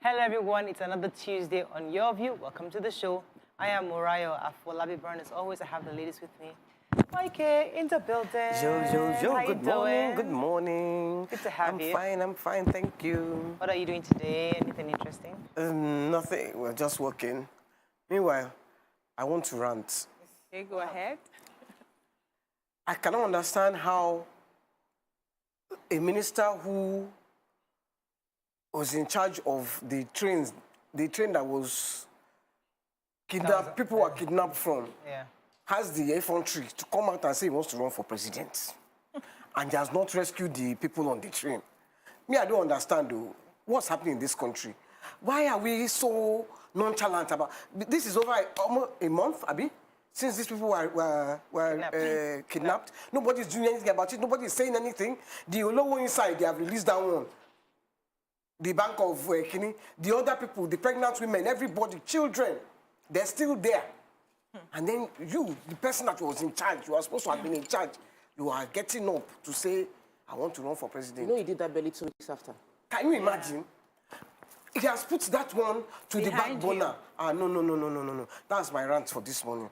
Hello everyone, it's another Tuesday on Your View. Welcome to the show. I am Morayo Afolabi Brown. As always, I have the ladies with me. YK in the building. Yo. How Good you morning. doing? Good morning. Good to have you. I'm fine. Thank you. What are you doing today? Anything interesting? Nothing. We're just working. Meanwhile, I want to rant. Okay, go ahead. I cannot understand how a minister who was in charge of the train that was kidnapped, people were kidnapped from, has the effrontery to come out and say he wants to run for president and he has not rescued the people on the train. Me, I don't understand, though, what's happening in this country. Why are we so nonchalant about... This is over almost a month, Abi, since these people were kidnapped. Nobody's doing anything about it. Nobody's saying anything. The Olowo inside, they have released that one. The Bank of Kini, the other people, the pregnant women, everybody, children, they're still there. And then you, the person that was in charge, you are supposed to have been in charge, you are getting up to say, I want to run for president. You know he did that barely 2 weeks after. Can you imagine? He has put that one to the back burner. No. That's my rant for this morning.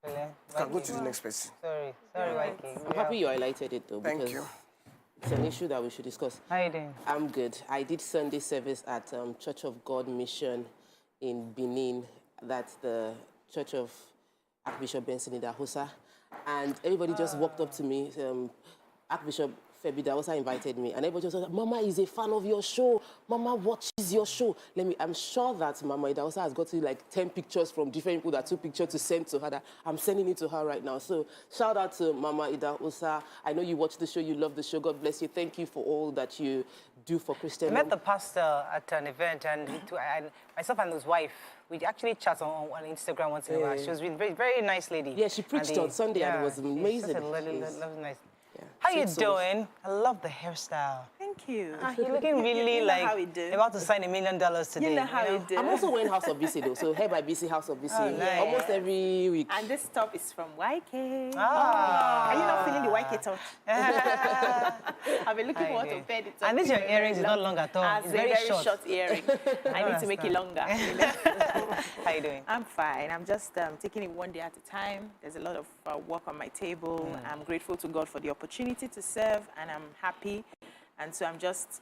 You can go to the next person. Sorry, YK. I'm happy you highlighted it, though, Thank you. It's an issue that we should discuss. How are you doing? I'm good. I did Sunday service at Church of God Mission in Benin. That's the Church of Archbishop Benson Idahosa. And everybody just walked up to me. Archbishop Febi Idahosa invited me. And everybody just said, Mama is a fan of your show. Mama watches your show. I'm sure that Mama Idahosa has got like 10 pictures from different people that took pictures to send to her. That I'm sending it to her right now. So shout out to Mama Idahosa. I know you watch the show. You love the show. God bless you. Thank you for all that you do for Christian. I met the pastor at an event, and myself and his wife, we actually chat on Instagram once in a while. She was a very, very nice lady. Yeah, she preached on Sunday, and it was amazing. She's lovely, nice. Yeah. How you doing? I love the hairstyle. Thank you. You're looking really you know like how we do. about to sign $1 million today. You know how we do. I'm also wearing House of BC, though. So hair by BC, House of BC, nice. almost every week. And this top is from YK. Ah. Are you not feeling the YK touch? I've been looking forward to pair the top. And this your earrings is not long at all. It's very short earring. I need to make it longer. How you doing? I'm fine. I'm just taking it one day at a time. There's a lot of work on my table. I'm grateful to God for the opportunity to serve, and I'm happy. And so I'm just,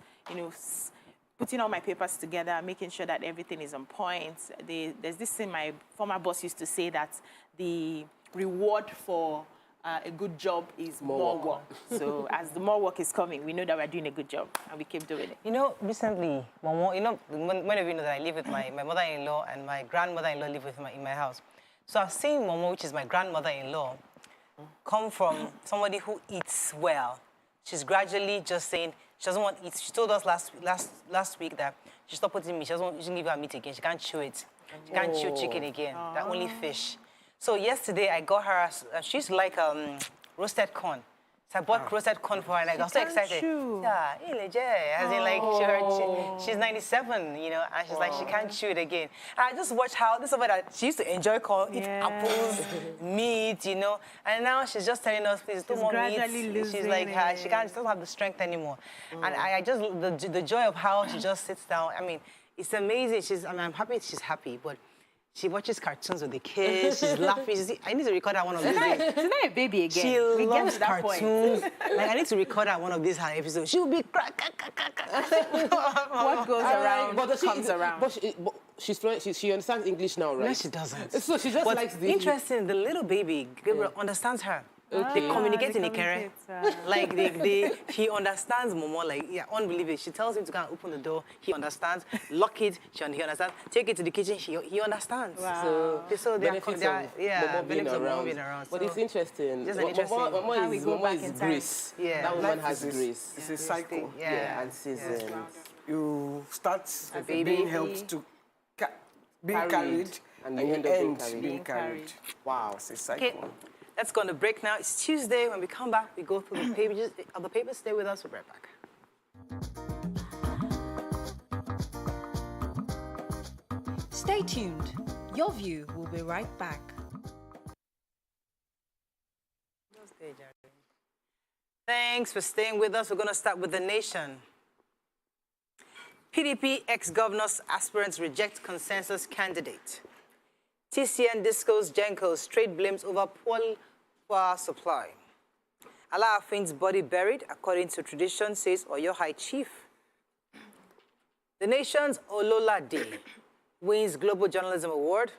putting all my papers together, making sure that everything is on point. There's this thing my former boss used to say, that the reward for a good job is more work. So as the more work is coming, we know that we're doing a good job, and we keep doing it. Recently, many of you know that I live with my mother-in-law, and my grandmother-in-law live in my house. So I've seen Momo, which is my grandmother-in-law, come from somebody who eats well. She's gradually just saying she doesn't want to eat. She told us last week that she stopped putting meat. She doesn't give her meat again. She can't chew it. She can't chew chicken again. That only fish. So yesterday I got her. She used to like roasted corn. So I bought roasted corn for her, and I got so excited. Chew. Yeah, as in like she's 97, and she's like she can't chew it again. And I just watched how this is that she used to enjoy corn, eat apples, meat, and now she's just telling us please do more meat. She's like she doesn't have the strength anymore. And I just the joy of how she just sits down. I mean, it's amazing. I'm happy she's happy, but she watches cartoons with the kids. She's laughing. I need to record her one of these days. She's not a baby again. She loves that cartoons. I need to record her one of these episodes. She will be What goes around comes around. But she understands English now, right? No, she doesn't. So she just likes the... Interesting, the little baby, Gabriel, understands her. They communicate in Ikere. He understands Momo, unbelievable. She tells him to go and open the door. He understands. Lock it. He understands. Take it to the kitchen. He understands. Wow. So benefits of Momo being around. But it's interesting. Momo is grace. Yeah. That woman has grace. It's a cycle. Yeah. And seasons. You start being helped to being carried, and you end being carried. Wow. It's a cycle. Okay. Let's go on the break now. It's Tuesday. When we come back, we go through the pages of the papers. Stay with us. We'll be right back. Stay tuned. Your View will be right back. Thanks for staying with us. We're going to start with The Nation. PDP ex-governors aspirants reject consensus candidate. TCN discos Gencos trade blames over poor power supply. Alaafin's body buried, according to tradition, says Oyo High Chief. The nation's Olola Day wins Global Journalism Award.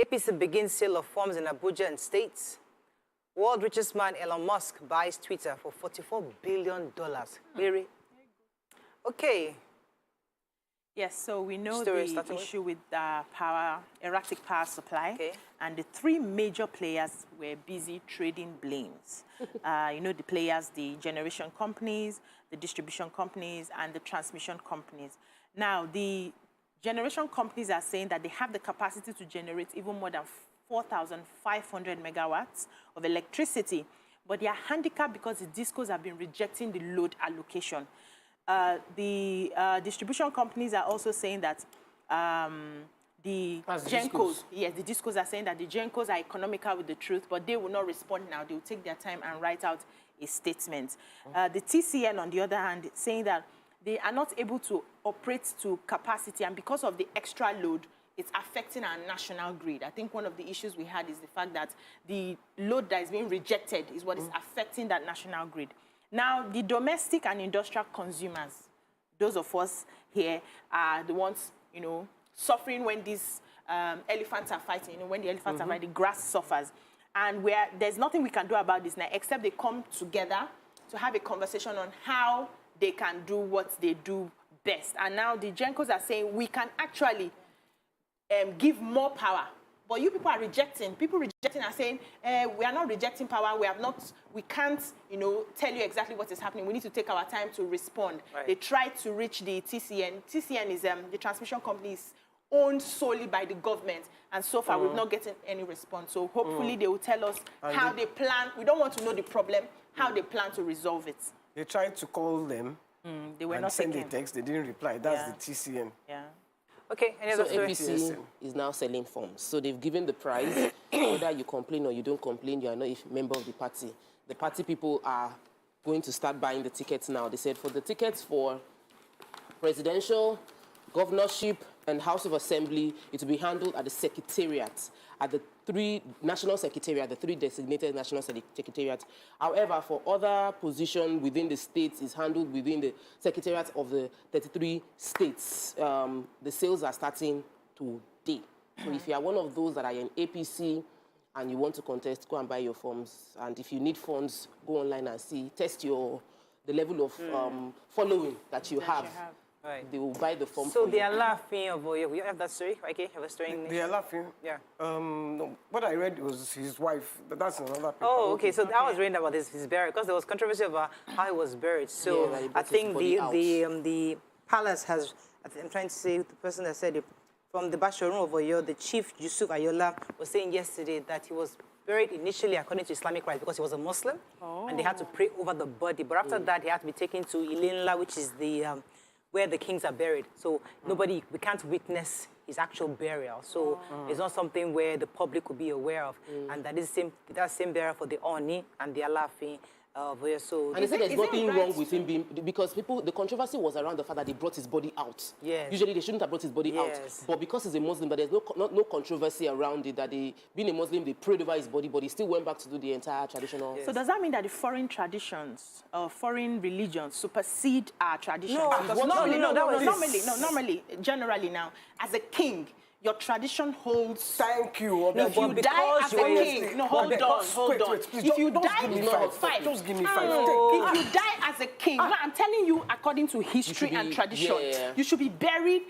APC begins sale of forms in Abuja and states. World richest man Elon Musk buys Twitter for $44 billion. Really? Okay. Yes, so we know Story the issue with erratic power supply, Okay. and the three major players were busy trading blames. You know, the players, the generation companies, the distribution companies, and the transmission companies. Now, the generation companies are saying that they have the capacity to generate even more than 4,500 megawatts of electricity, but they are handicapped because the discos have been rejecting the load allocation. The distribution companies are also saying that the Gencos, yes, the discos are saying that the Gencos are economical with the truth, but they will not respond now. They will take their time and write out a statement. The TCN, on the other hand, saying that they are not able to operate to capacity, and because of the extra load, it's affecting our national grid. I think one of the issues we had is the fact that the load that is being rejected is what is affecting that national grid. Now, the domestic and industrial consumers, those of us here, are the ones, you know, suffering when these elephants are fighting. You know, when the elephants are fighting, the grass suffers. And there's nothing we can do about this now, except they come together to have a conversation on how they can do what they do best. And now the Gencos are saying we can actually give more power. But you people are rejecting. People rejecting are saying, we are not rejecting power. We can't, you know, tell you exactly what is happening. We need to take our time to respond. Right. They tried to reach the TCN. TCN is the transmission company is owned solely by the government. And so far, we've not gotten any response. So hopefully they will tell us how they plan. We don't want to know the problem, how they plan to resolve it. They tried to call them. They were and not send taken. a text. They didn't reply. That's the TCN. Yeah. Okay, any So other story? APC is now selling forms. So they've given the price. Whether you complain or you don't complain, you are not a member of the party. The party people are going to start buying the tickets now. They said for the tickets for presidential, governorship, and House of Assembly, it will be handled at the secretariat, at the three national secretariat, the three designated national secretariats. However, for other positions within the states, is handled within the secretariats of the 33 states. The sales are starting today. So if you are one of those that are in APC and you want to contest, go and buy your forms. And if you need funds, go online and see, test the level of following that you have. Right. They will buy the form So for they you. are laughing over you. You have that story? Okay, have a story in They are laughing. Yeah. No, what I read was his wife. That's another paper. Oh, okay. So I was reading about his burial because there was controversy about how he was buried. So Yeah, that he I brought his think body out. the palace has. I'm trying to say the person that said it from the Basharum of Oyo, the chief Yusuf Ayola was saying yesterday that he was buried initially according to Islamic rites because he was a Muslim, and they had to pray over the body. But after that, he had to be taken to Ilinla, which is the where the kings are buried. So we can't witness his actual burial. So it's not something where the public could be aware of. And that is that same burial for the Oni and the Alaafin. So And they said there's is nothing it wrong right with him being, because the controversy was around the fact that they brought his body out. Yes. Usually they shouldn't have brought his body out. But because he's a Muslim, but there's no controversy around it, that being a Muslim, they prayed over his body, but he still went back to do the entire traditional. So does that mean that the foreign traditions or foreign religions supersede our traditions? No, Because normally, generally now, as a king, your tradition holds. Thank you. If you die as a king, hold on. If you die, Just give me five. Just give me five. If you die as a king, no, I'm telling you, according to history and tradition, you should be buried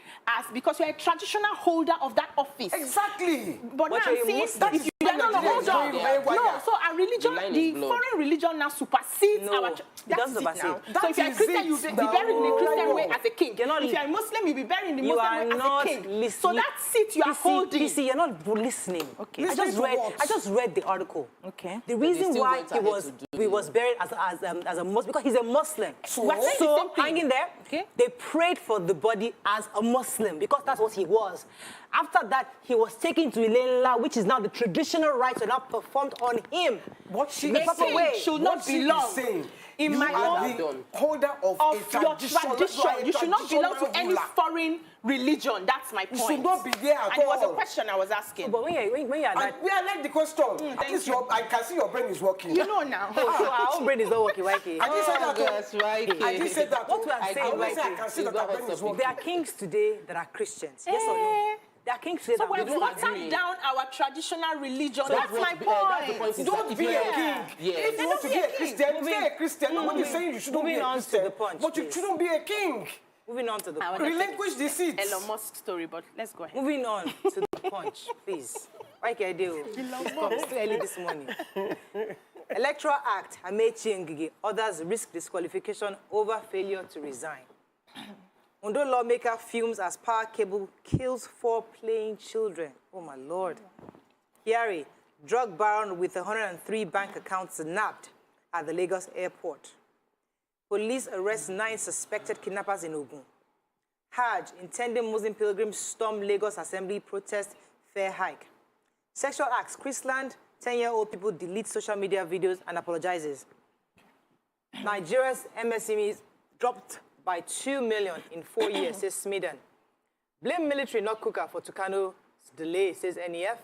because you're a traditional holder of that office. Exactly. But now I'm saying, if you hold on. No, so our religion, the foreign religion now supersedes our. That's it now. So if you're a Christian, you'll be buried in a Christian way as a king. If you're a Muslim, you'll be buried in the Muslim way as a king. So that seat you are holding. PC, you're not listening. Okay. I just read the article. Okay. The reason still why went ahead he was buried as a Muslim because he's a Muslim. So hanging there, they prayed for the body as a Muslim because that's what he was. After that, he was taken to Ilela, which is now the traditional rites are now performed on him. What she is saying should not belong. in you my are own the holder of a your tradition. tradition. You should not belong to any ruler. foreign religion. That's my point. You should not be there at and it was a all. question I was asking. But when you're And that, we are like the question. At thank least you. I can see your brain is working. You know now. so our own brain is not working, Waike. I didn't say that. That's right. I didn't say that. What we are I saying, always say I Waike, can see you that go our ahead, brain is Sophie. working. There are kings today that are Christians. Yes or no? There are kings today So that we've don't watered agree. down our traditional religion. So That's my that's the point. point is Don't that be if a you're- king. Yes. If you want to be a Christian, stay a Christian. Nobody is saying you shouldn't be moving a on to Christian. the punch, But you please. shouldn't be a king. Moving on to the I punch. wanna Relinquish the seat. Elon Musk story, but let's go ahead. Moving on to the punch, please. Waike Adeo. It's too early this morning. Electoral Act, Amechi Ngige, others risk disqualification over failure to resign. Ondo lawmaker fumes as power cable kills 4 playing children. Oh my Lord. Kyari, drug baron with 103 bank accounts nabbed at the Lagos airport. Police arrest 9 suspected kidnappers in Ogun. Hajj, intending Muslim pilgrims storm Lagos Assembly protest fare hike. Sexual acts, Chrisland, 10-year-old people delete social media videos and apologizes. Nigeria's MSMEs dropped by 2 million in 4 years, says Smiden. Blame military, not cooker, for Tucano's delay, says NEF.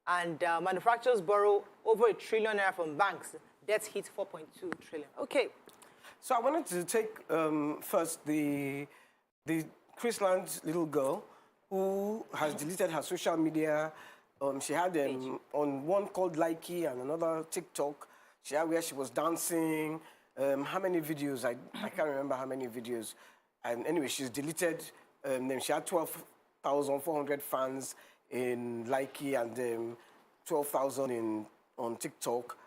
And manufacturers borrow over R1 trillion from banks. Debts hit 4.2 trillion. Okay. So I wanted to take first the Chrisland's little girl who has deleted her social media. She had on one called Likey and another TikTok. She had where she was dancing. How many videos? I can't remember how many videos. And anyway, she's deleted. Then she had 12,400 fans in Likey and 12,000 on TikTok.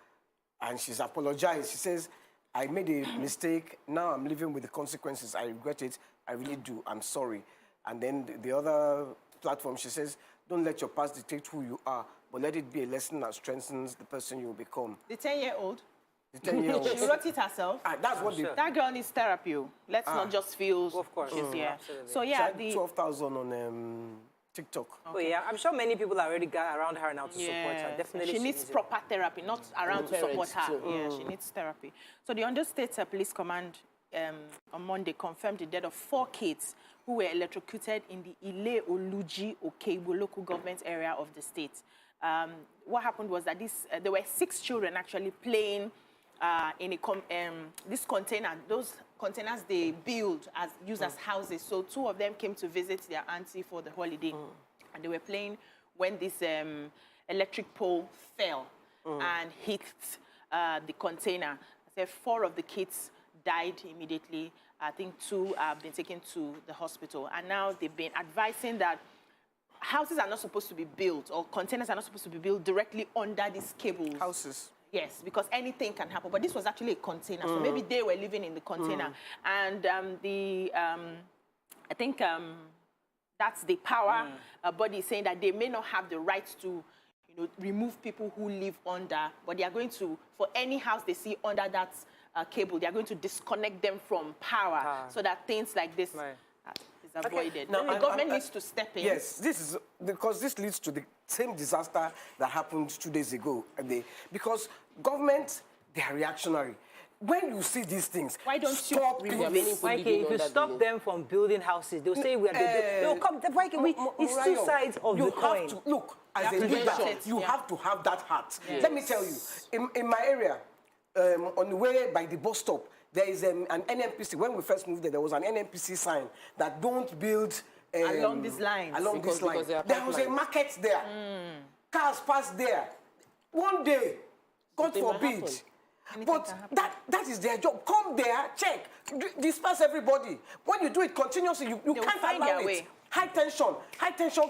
And she's apologized. She says, I made a mistake. Now I'm living with the consequences. I regret it. I really do. I'm sorry. And then the other platform, she says, don't let your past dictate who you are, but let it be a lesson that strengthens the person you will become. The 10-year-old, The 10-year-old. she wrote it herself. That's what the... That girl needs therapy. Let's not just feel Of course. she's here. Absolutely. So She yeah, had the 12,000 on TikTok. Oh, yeah. I'm sure many people are already got around her now to support her. Definitely. she needs it. proper therapy, not around to support Parents her. too. Yeah, she needs therapy. So the Ondo State Police Command on Monday confirmed the death of 4 kids who were electrocuted in the Ile Oluji Okeibo local government area of the state. What happened was that there were 6 children actually playing in this container. Those containers they build use as houses. So 2 of them came to visit their auntie for the holiday, and they were playing when this electric pole fell and hit the container. I said 4 of the kids died immediately. I think 2 have been taken to the hospital, and now they've been advising that houses are not supposed to be built, or containers are not supposed to be built directly under these cables. Houses. Yes, because anything can happen. But this was actually a container, so maybe they were living in the container. And I think that's the power body saying that they may not have the right to, remove people who live under, but they are going to, for any house they see under that cable, they are going to disconnect them from power so that things like this is avoided. Now, The government needs to step in. Yes, this is because this leads to the same disaster that happened 2 days ago. Because government, they are reactionary. When you see these things, Why don't you stop remove people. it? Like, if you stop them from building houses, they'll say they'll come. It's 2 sides of the coin. Look, as a have to leader, mention it, you yeah. have to have that heart. Yes. Let me tell you, in my area, on the way by the bus stop, there is an NNPC. When we first moved there was an NNPC sign that don't build Along these lines. Because they are There was a pipelines. market there. Cars passed there. One day, God Something might forbid. Anything But can happen. that is their job. Come there, check, disperse everybody. When you do it continuously, you will can't find allow their it. way. High tension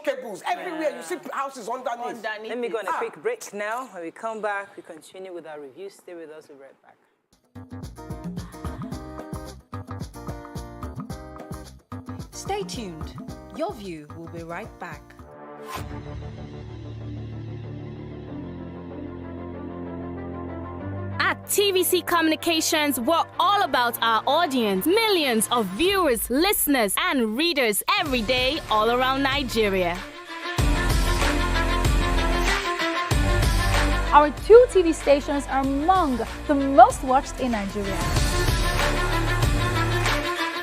cables everywhere. You see houses underneath. Let me go on a quick break now. When we come back, we continue with our review. Stay with us. We'll be right back. Stay tuned. Your View will be right back. At TVC Communications, we're all about our audience. Millions of viewers, listeners, and readers every day all around Nigeria. Our 2 TV stations are among the most watched in Nigeria.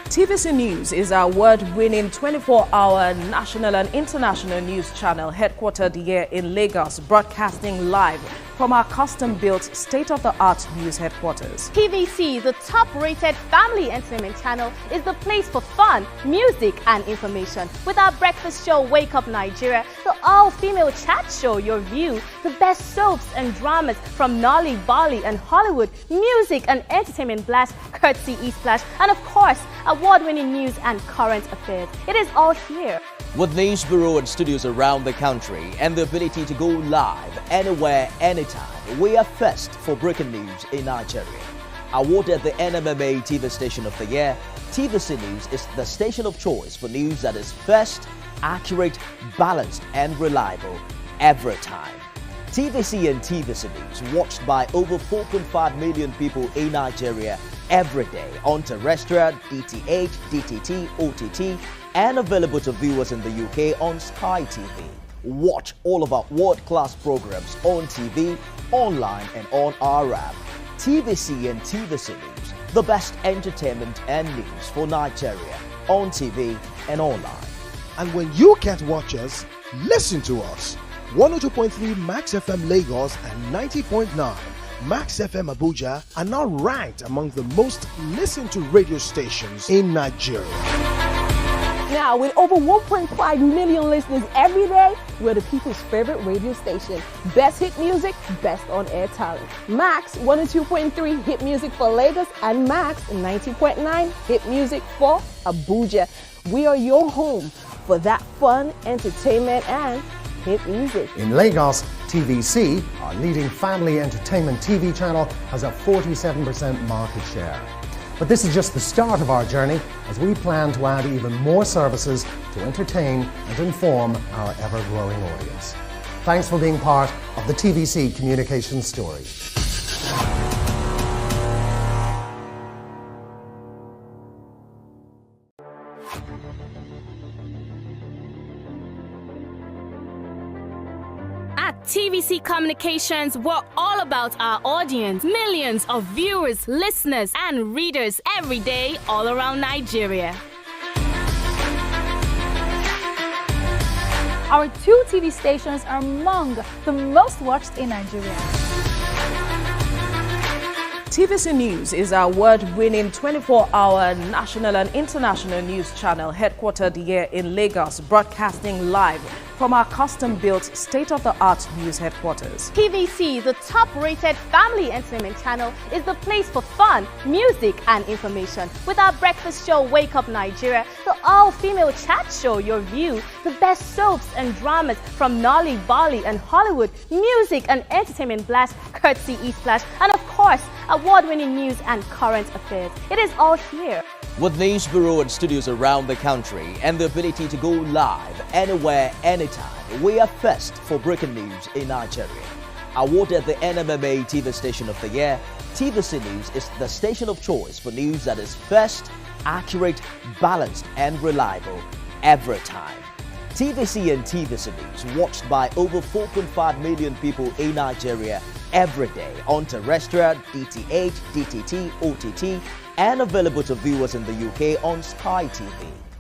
TVC News is our award-winning 24-hour national and international news channel headquartered here in Lagos, broadcasting live from our custom-built state-of-the-art news headquarters. TVC, the top-rated family entertainment channel, is the place for fun, music and information. With our breakfast show, Wake Up Nigeria, the all-female chat show, Your View, the best soaps and dramas from Nolly, Bali and Hollywood, music and entertainment blast, courtesy E-Splash, and of course, award-winning news and current affairs. It is all here. With news bureau and studios around the country and the ability to go live anywhere, anytime, we are first for breaking news in Nigeria. Awarded the NMMA TV Station of the Year, TVC News is the station of choice for news that is first, accurate, balanced and reliable every time. TVC and TVC News watched by over 4.5 million people in Nigeria every day on terrestrial, DTH, DTT, OTT, and available to viewers in the UK on Sky TV. Watch all of our world-class programs on TV, online and on our app. TVC and TVC News, the best entertainment and news for Nigeria on TV and online. And when you can't watch us, listen to us. 102.3 Max FM Lagos and 90.9 Max FM Abuja are now ranked among the most listened to radio stations in Nigeria. Now, with over 1.5 million listeners every day, we're the people's favorite radio station. Best hit music, best on-air talent. Max 102.3 hit music for Lagos and Max 90.9 hit music for Abuja. We are your home for that fun, entertainment, and hit music. In Lagos, TVC, our leading family entertainment TV channel, has a 47% market share. But this is just the start of our journey, as we plan to add even more services to entertain and inform our ever-growing audience. Thanks for being part of the TVC communications story. At TVC Communications, we're all about our audience. Millions of viewers, listeners, and readers every day all around Nigeria. Our 2 TV stations are among the most watched in Nigeria. TVC News is our award-winning 24-hour national and international news channel headquartered here in Lagos, broadcasting live from our custom-built state-of-the-art news headquarters. TVC, the top-rated family entertainment channel, is the place for fun, music and information. With our breakfast show, Wake Up Nigeria, the all-female chat show, Your View, the best soaps and dramas from Nolly, Bali and Hollywood, music and entertainment blast, courtesy E-Splash, and of course, award-winning news and current affairs. It is all here. With news bureau and studios around the country and the ability to go live anywhere, anytime, we are first for breaking news in Nigeria. Awarded the NMMA TV Station of the Year, TVC News is the station of choice for news that is first, accurate, balanced and reliable every time. TVC and TVC News watched by over 4.5 million people in Nigeria every day on terrestrial, DTH, DTT, OTT, and available to viewers in the UK on Sky TV.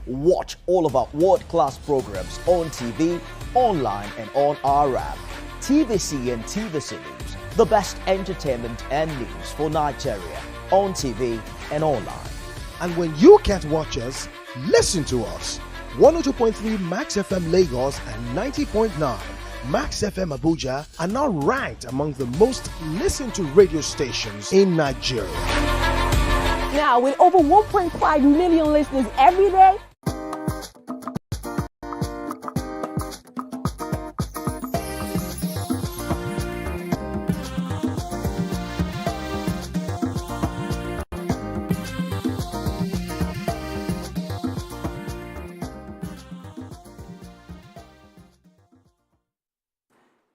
Watch all of our world-class programs on TV, online and on our app. TVC and TVC News, the best entertainment and news for Nigeria on TV and online. And when you can't watch us, listen to us. 102.3 Max FM Lagos and 90.9 Max FM Abuja are now ranked among the most listened to radio stations in Nigeria. Now, with over 1.5 million listeners every day,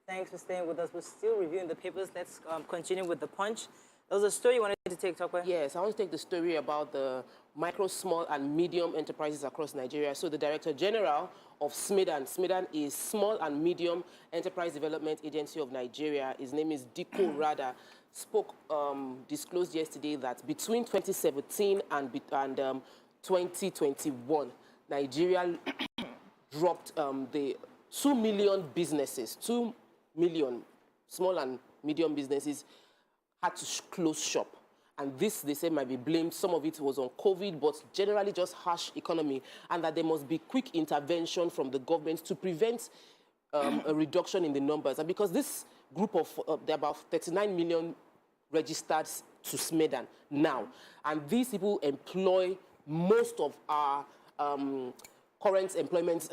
Thanks for staying with us. We're still reviewing the papers. Let's continue with the punch. There was a story you wanted to take, Tokwe? Yes, I want to take the story about the micro, small, and medium enterprises across Nigeria. So the Director General of SMIDAN is Small and Medium Enterprise Development Agency of Nigeria. His name is Diko Rada. Disclosed yesterday that between 2017 and 2021, Nigeria dropped the 2 million businesses, 2 million small and medium businesses had to close shop. And this, they say, might be blamed. Some of it was on COVID, but generally just harsh economy, and that there must be quick intervention from the government to prevent a reduction in the numbers. And because this group of, there are about 39 million registered to SMEDAN now, and these people employ most of our current employment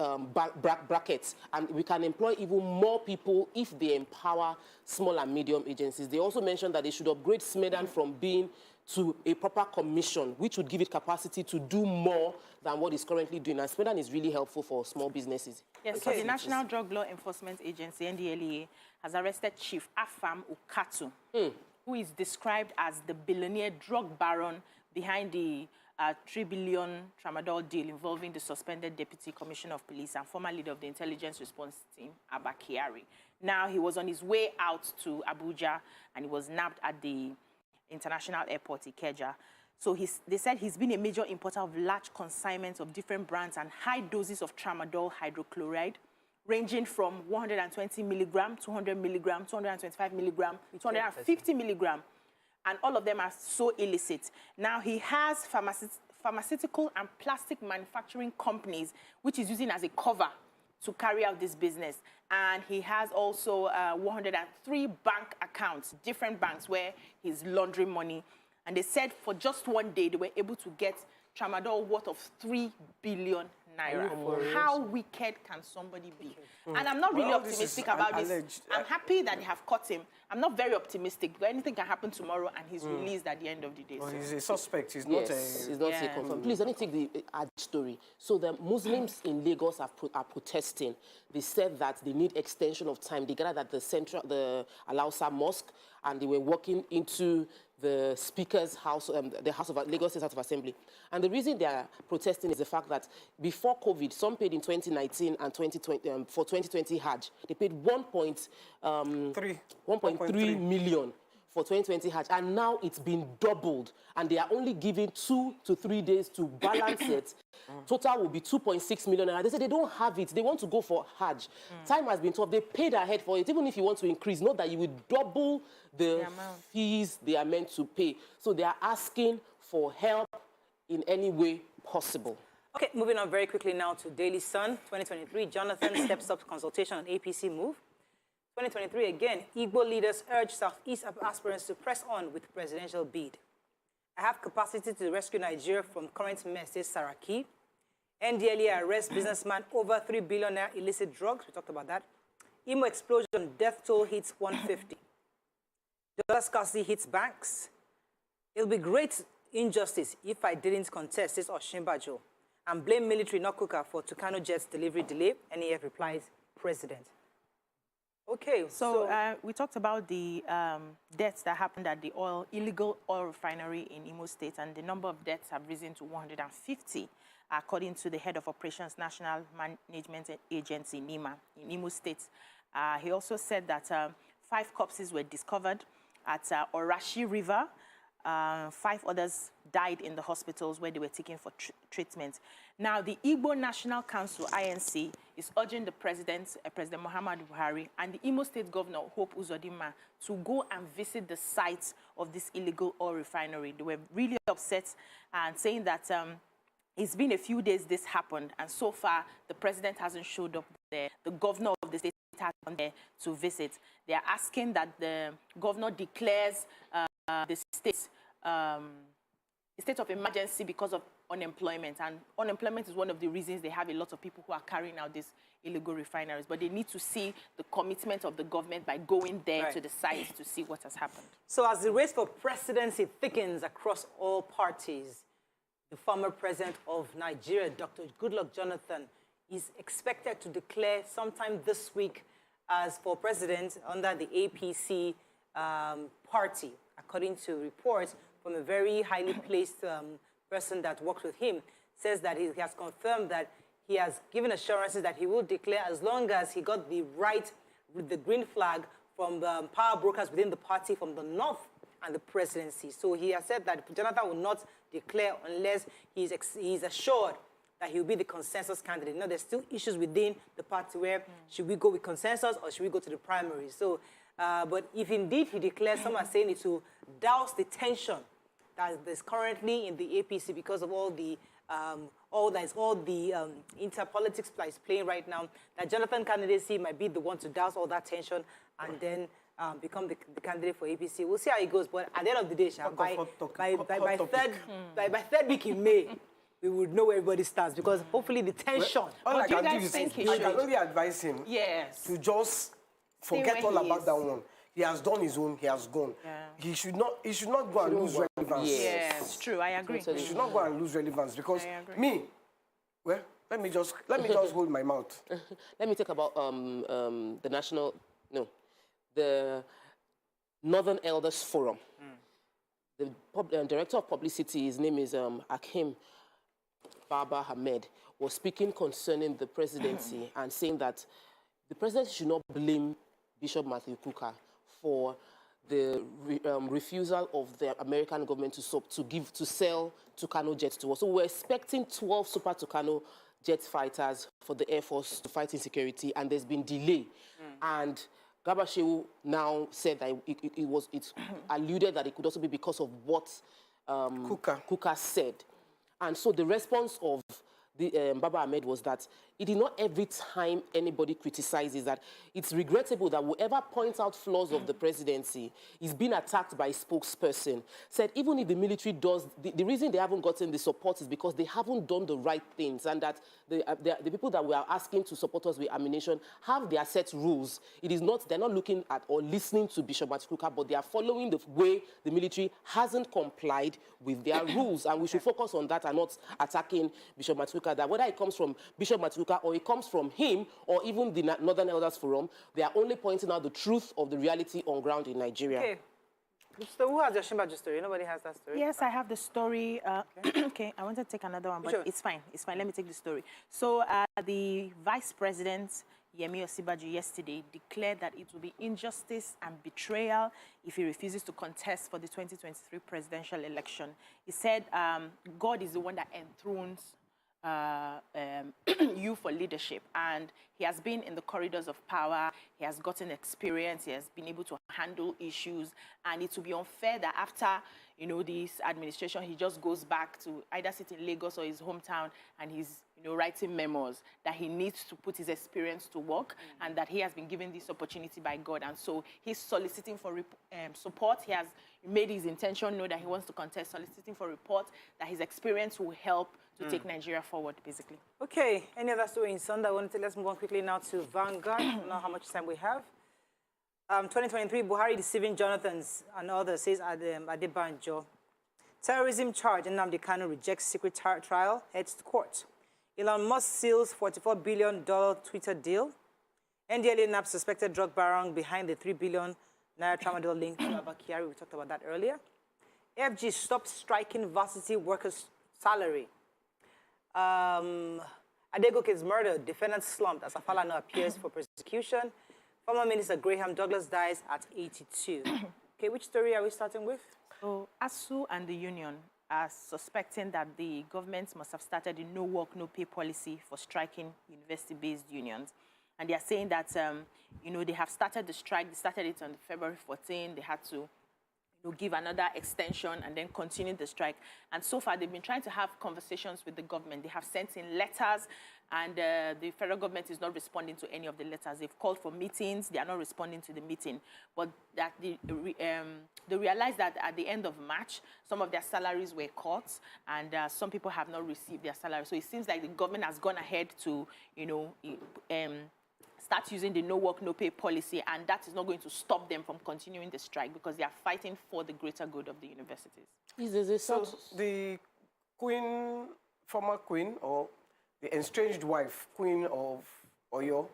brackets, and we can employ even more people if they empower small and medium agencies. They also mentioned that they should upgrade SMEDAN from being to a proper commission, which would give it capacity to do more than what it's currently doing. And SMEDAN is really helpful for small businesses. Yes, so the National Drug Law Enforcement Agency, NDLEA, has arrested Chief Afam Ukatu, who is described as the billionaire drug baron behind the 3 billion tramadol deal involving the suspended Deputy Commissioner of Police and former leader of the Intelligence Response Team, Abba Kyari. Now, he was on his way out to Abuja, and he was nabbed at the International Airport, Ikeja. So they said he's been a major importer of large consignments of different brands and high doses of tramadol hydrochloride, ranging from 120 milligram, 200 milligram, 225 milligram, 250 milligram. And all of them are so illicit. Now, he has pharmaceutical and plastic manufacturing companies, which he's using as a cover to carry out this business. And he has also 103 bank accounts, different banks, where he's laundering money. And they said for just one day, they were able to get tramadol worth of 3 billion naira. How wicked can somebody be? And I'm not really optimistic about this. I'm happy that they have caught him. I'm not very optimistic, because anything can happen tomorrow, and he's released at the end of the day. Well, he's a suspect. He's Yes, not a... he's not a confirmed. Please, let me take the story. So the Muslims in Lagos are protesting. They said that they need extension of time. They gathered at the Alausa Mosque, and they were walking into the Speaker's house, the House of Lagos State House of Assembly. And the reason they are protesting is the fact that before COVID, some paid in 2019 and 2020 for 2020 Hajj. They paid 1.3 million for 2020 Hajj, and now it's been doubled, and they are only giving 2 to 3 days to balance it. Total will be 2.6 million. And they say they don't have it. They want to go for Hajj. Time has been tough. They paid ahead for it. Even if you want to increase, note that you will double the fees they are meant to pay. So they are asking for help in any way possible. Okay, moving on very quickly now to Daily Sun, 2023. Jonathan steps up consultation on APC move. 2023 again, Igbo leaders urge Southeast aspirants to press on with presidential bid. I have capacity to rescue Nigeria from current mess, says Saraki. NDLEA arrests businessman over 3 billion naira illicit drugs. We talked about that. Imo explosion, death toll hits 150. Dollar scarcity hits banks. It'll be great injustice if I didn't contest, says Oshimbajo, and blame military not cooker for Tucano Jet's delivery delay. NEF replies, President. Okay, so we talked about the deaths that happened at the illegal oil refinery in Imo State, and the number of deaths have risen to 150, according to the head of Operations National Management Agency, NIMA, in Imo State. He also said that 5 corpses were discovered at Orashi River. 5 others died in the hospitals where they were taken for treatment. Now, the Igbo National Council, INC, is urging the President Muhammadu Buhari, and the Imo State Governor, Hope Uzodinma, to go and visit the site of this illegal oil refinery. They were really upset and saying that it's been a few days this happened, and so far the President hasn't showed up there. The Governor of the state has gone there to visit. They are asking that the Governor declares the state of emergency because of unemployment, and unemployment is one of the reasons they have a lot of people who are carrying out these illegal refineries. But they need to see the commitment of the government by going there to the site to see what has happened. So as the race for presidency thickens across all parties, the former president of Nigeria, Dr. Goodluck Jonathan, is expected to declare sometime this week as for president under the APC party, according to reports from a very highly placed person that works with him, says that he has confirmed that he has given assurances that he will declare as long as he got the green flag from the power brokers within the party from the north and the presidency. So he has said that Jonathan will not declare unless he's assured that he'll be the consensus candidate. Now, there's still issues within the party where should we go with consensus or should we go to the primary? So, but if indeed he declares, some are saying it will douse the tension that is currently in the APC because of all the interpolitics that is playing right now, that Jonathan candidacy might be the one to douse all that tension and then become the candidate for APC. We'll see how it goes, but at the end of the day, by third week in May, we would know where everybody stands because hopefully the tension. All I can do is I can only advise him to just forget all about that one. He has done his own. He has gone. Yeah. He should not go and lose relevance. Yes, it's true. I agree. He should not go and lose relevance because me. Well, let me just hold my mouth. Let me talk about the Northern Elders Forum. The director of publicity, his name is Hakim Baba Ahmed, was speaking concerning the presidency and saying that the president should not blame Bishop Matthew Kukah for the refusal of the American government to sell Tucano jets to us. So we're expecting 12 Super Tucano jet fighters for the Air Force to fight insecurity, and there's been delay. And Gabashew now said that it alluded that it could also be because of what Kukah said. And so the response of Baba Ahmed was that it is not every time anybody criticizes that. It's regrettable that whoever points out flaws of the presidency is being attacked by a spokesperson. Said even if the military does, the reason they haven't gotten the support is because they haven't done the right things, and that the people that we are asking to support us with ammunition have their set rules. They're not looking at or listening to Bishop Matthew Kukah, but they are following the way the military hasn't complied with their rules, and we should focus on that and not attacking Bishop Matthew Kukah. That whether it comes from Bishop Matthew Kukah or it comes from him or even the Northern Elders Forum, they are only pointing out the truth of the reality on ground in Nigeria. Okay. So who has the Shimbaji story? Nobody has that story? Yes, I have the story. Okay, I wanted to take another one, but it's fine. It's fine. Let me take the story. So the Vice President, Yemi Osinbajo, yesterday declared that it will be injustice and betrayal if he refuses to contest for the 2023 presidential election. He said God is the one that enthrones you for leadership, and he has been in the corridors of power. He has gotten experience. He has been able to handle issues, and it would be unfair that after this administration he just goes back to either sit in Lagos or his hometown and he's writing memos, that he needs to put his experience to work, and that he has been given this opportunity by God, and so he's soliciting for support. He has made his intention known that he wants to contest, soliciting for report that his experience will help to take Nigeria forward, basically. Okay, any other story in Sunday? Let's move on quickly now to Vanguard. I don't know how much time we have. 2023, Buhari deceiving Jonathans and others, says Adebanjo. Terrorism charge, Nnamdi Kanu rejects secret trial, heads to court. Elon Musk seals $44 billion Twitter deal. NDLA naps suspected drug baron behind the $3 billion Naira tramadol link to Abakari. We talked about that earlier. FG stops striking varsity workers' salary. Adegoke is murdered. Defendant slumped as Afalana appears for prosecution. Former Minister Graham Douglas dies at 82. Okay, which story are we starting with? So, ASU and the union are suspecting that the government must have started a no work, no pay policy for striking university-based unions. And they are saying that, they have started the strike. They started it on February 14. They had to give another extension and then continue the strike. And so far, they've been trying to have conversations with the government. They have sent in letters, and the federal government is not responding to any of the letters. They've called for meetings. They are not responding to the meeting. But that they realized that at the end of March, some of their salaries were cut, and some people have not received their salary. So it seems like the government has gone ahead to, start using the no work, no pay policy, and that is not going to stop them from continuing the strike because they are fighting for the greater good of the universities. So the former queen, or the estranged wife, Queen of Oyo,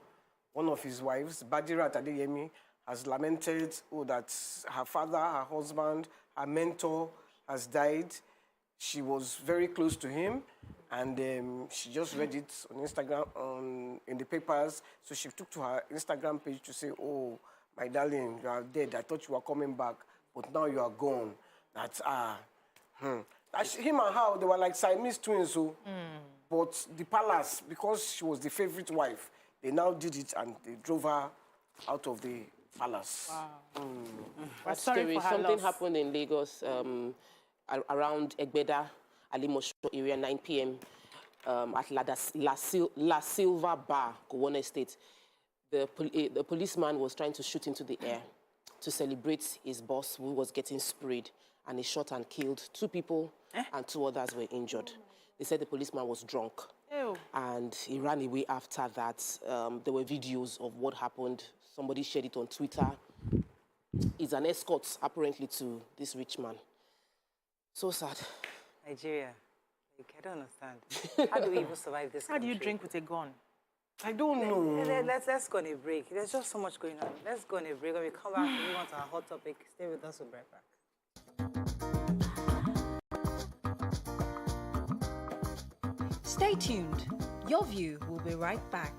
one of his wives, Badirat Adeyemi, has lamented that her father, her husband, her mentor has died. She was very close to him, and she just read it on Instagram, in the papers. So she took to her Instagram page to say, "Oh, my darling, you are dead. I thought you were coming back, but now you are gone. That's him and her, they were like Siamese twins. So, but the palace, because she was the favorite wife, they now did it and they drove her out of the palace. Wow. That's sorry scary. for her Something loss. happened in Lagos around Egbeda, Alimosho area, 9 p.m. At La Silva Bar, Gowon Estate. The policeman was trying to shoot into the air to celebrate his boss who was getting sprayed, and he shot and killed 2 people and 2 others were injured. They said the policeman was drunk. Ew. And he ran away after that. There were videos of what happened. Somebody shared it on Twitter. He's an escort, apparently, to this rich man. So sad. Nigeria. Like, I don't understand. How do we even survive this How do country? you drink with a gun? I don't know. Let's go on a break. There's just so much going on. Let's go on a break. When we come back, we move on to our hot topic. Stay with us. We'll be right back. Stay tuned. Your View will be right back.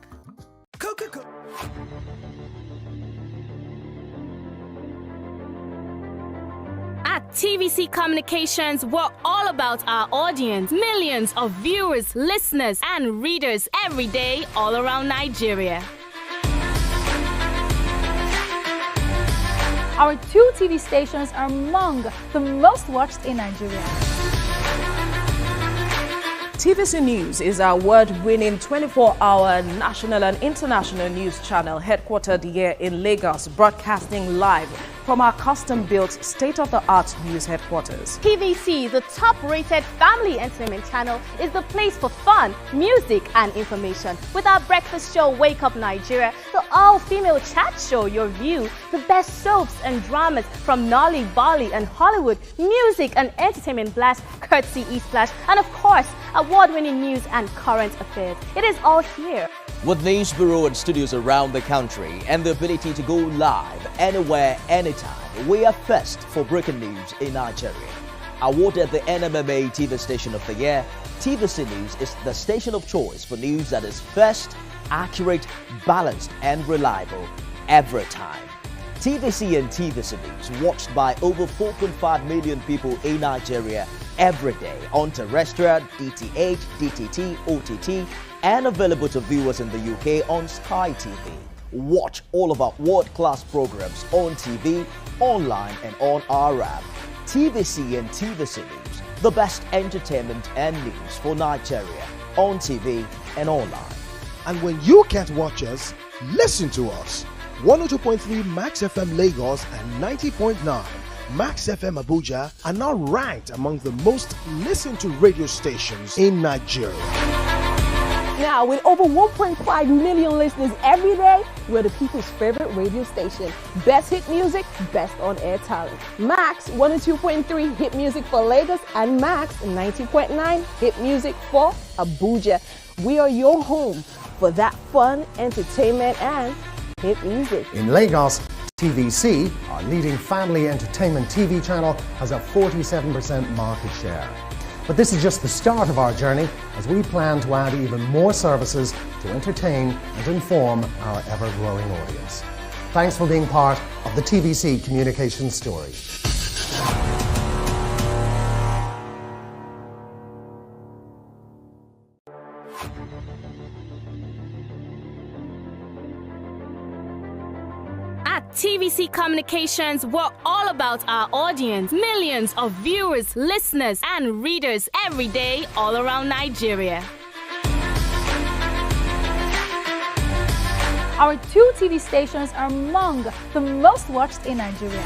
At TVC Communications, we're all about our audience. Millions of viewers, listeners, and readers every day all around Nigeria. Our 2 TV stations are among the most watched in Nigeria. TVC News is our award-winning 24-hour national and international news channel headquartered here in Lagos, broadcasting live from our custom-built state-of-the-art news headquarters. TVC, the top-rated family entertainment channel, is the place for fun, music, and information. With our breakfast show, Wake Up Nigeria, the all-female chat show, Your View, the best soaps and dramas from Nolly, Bali, and Hollywood, music and entertainment blast, courtesy E-Splash, and of course, award-winning news and current affairs. It is all here. With news bureau and studios around the country and the ability to go live anywhere, anytime, we are first for breaking news in Nigeria. Awarded the NMMA TV Station of the Year, TVC News is the station of choice for news that is first, accurate, balanced, and reliable every time. TVC and TVC News watched by over 4.5 million people in Nigeria every day on terrestrial, DTH, DTT, OTT, and available to viewers in the UK on Sky TV. Watch all of our world-class programs on TV, online, and on our app. TVC and TVC News, the best entertainment and news for Nigeria on TV and online. And when you can't watch us, listen to us. 102.3 Max FM Lagos and 90.9 Max FM Abuja are now ranked among the most listened to radio stations in Nigeria. Now, with over 1.5 million listeners every day, we're the people's favorite radio station. Best hit music, best on-air talent. Max 102.3 hit music for Lagos and Max 90.9 hit music for Abuja. We are your home for that fun, entertainment, and hit music. In Lagos, TVC, our leading family entertainment TV channel, has a 47% market share. But this is just the start of our journey as we plan to add even more services to entertain and inform our ever-growing audience. Thanks for being part of the TVC communication story. At TVC Communications, we're all about our audience. Millions of viewers, listeners, and readers every day all around Nigeria. Our 2 TV stations are among the most watched in Nigeria.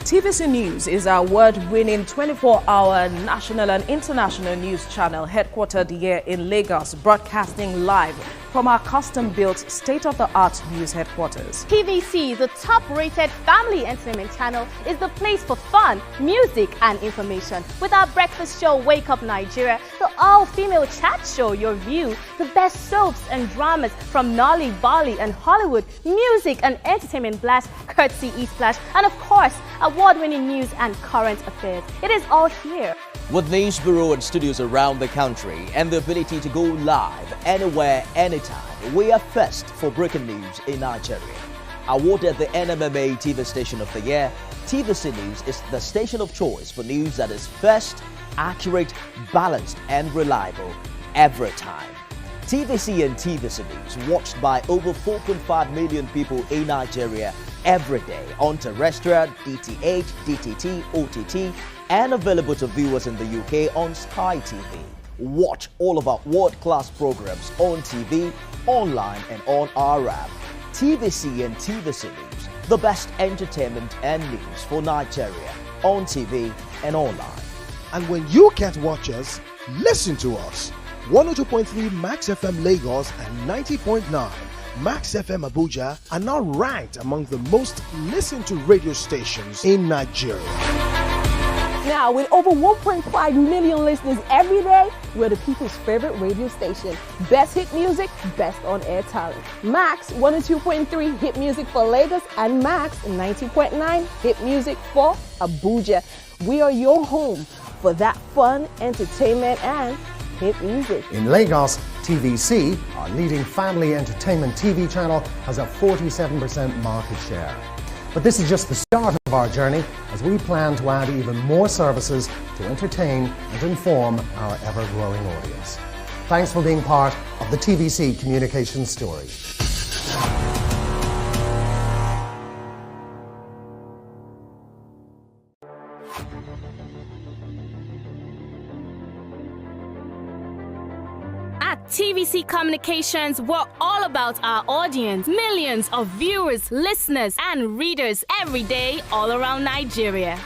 TVC News is our award-winning 24-hour national and international news channel headquartered here in Lagos, broadcasting live from our custom-built state-of-the-art news headquarters. TVC, the top-rated family entertainment channel, is the place for fun, music, and information. With our breakfast show, Wake Up Nigeria, the all-female chat show, Your View, the best soaps and dramas from Nolly, Bali, and Hollywood, music and entertainment blast, courtesy E-Splash, and of course, award-winning news and current affairs. It is all here. With news bureau and studios around the country and the ability to go live anywhere, anytime, we are first for breaking news in Nigeria. Awarded the NMMA TV Station of the Year, TVC News is the station of choice for news that is first, accurate, balanced and reliable every time. TVC and TVC News watched by over 4.5 million people in Nigeria every day on terrestrial, DTH, DTT, OTT and available to viewers in the UK on Sky TV. Watch all of our world-class programs on TV, online and on our app. TVC and TVC News, the best entertainment and news for Nigeria on TV and online. And when you can't watch us, listen to us. 102.3 Max FM Lagos and 90.9 Max FM Abuja are now ranked among the most listened to radio stations in Nigeria. Now, with over 1.5 million listeners every day, we're the people's favorite radio station. Best hit music, best on-air talent. Max 102.3 hit music for Lagos and Max 90.9 hit music for Abuja. We are your home for that fun, entertainment, and hit music. In Lagos, TVC, our leading family entertainment TV channel, has a 47% market share. But this is just the start of our journey as we plan to add even more services to entertain and inform our ever-growing audience. Thanks for being part of the TVC communication story. At TVC Communications, we're all about our audience. Millions of viewers, listeners, and readers every day all around Nigeria.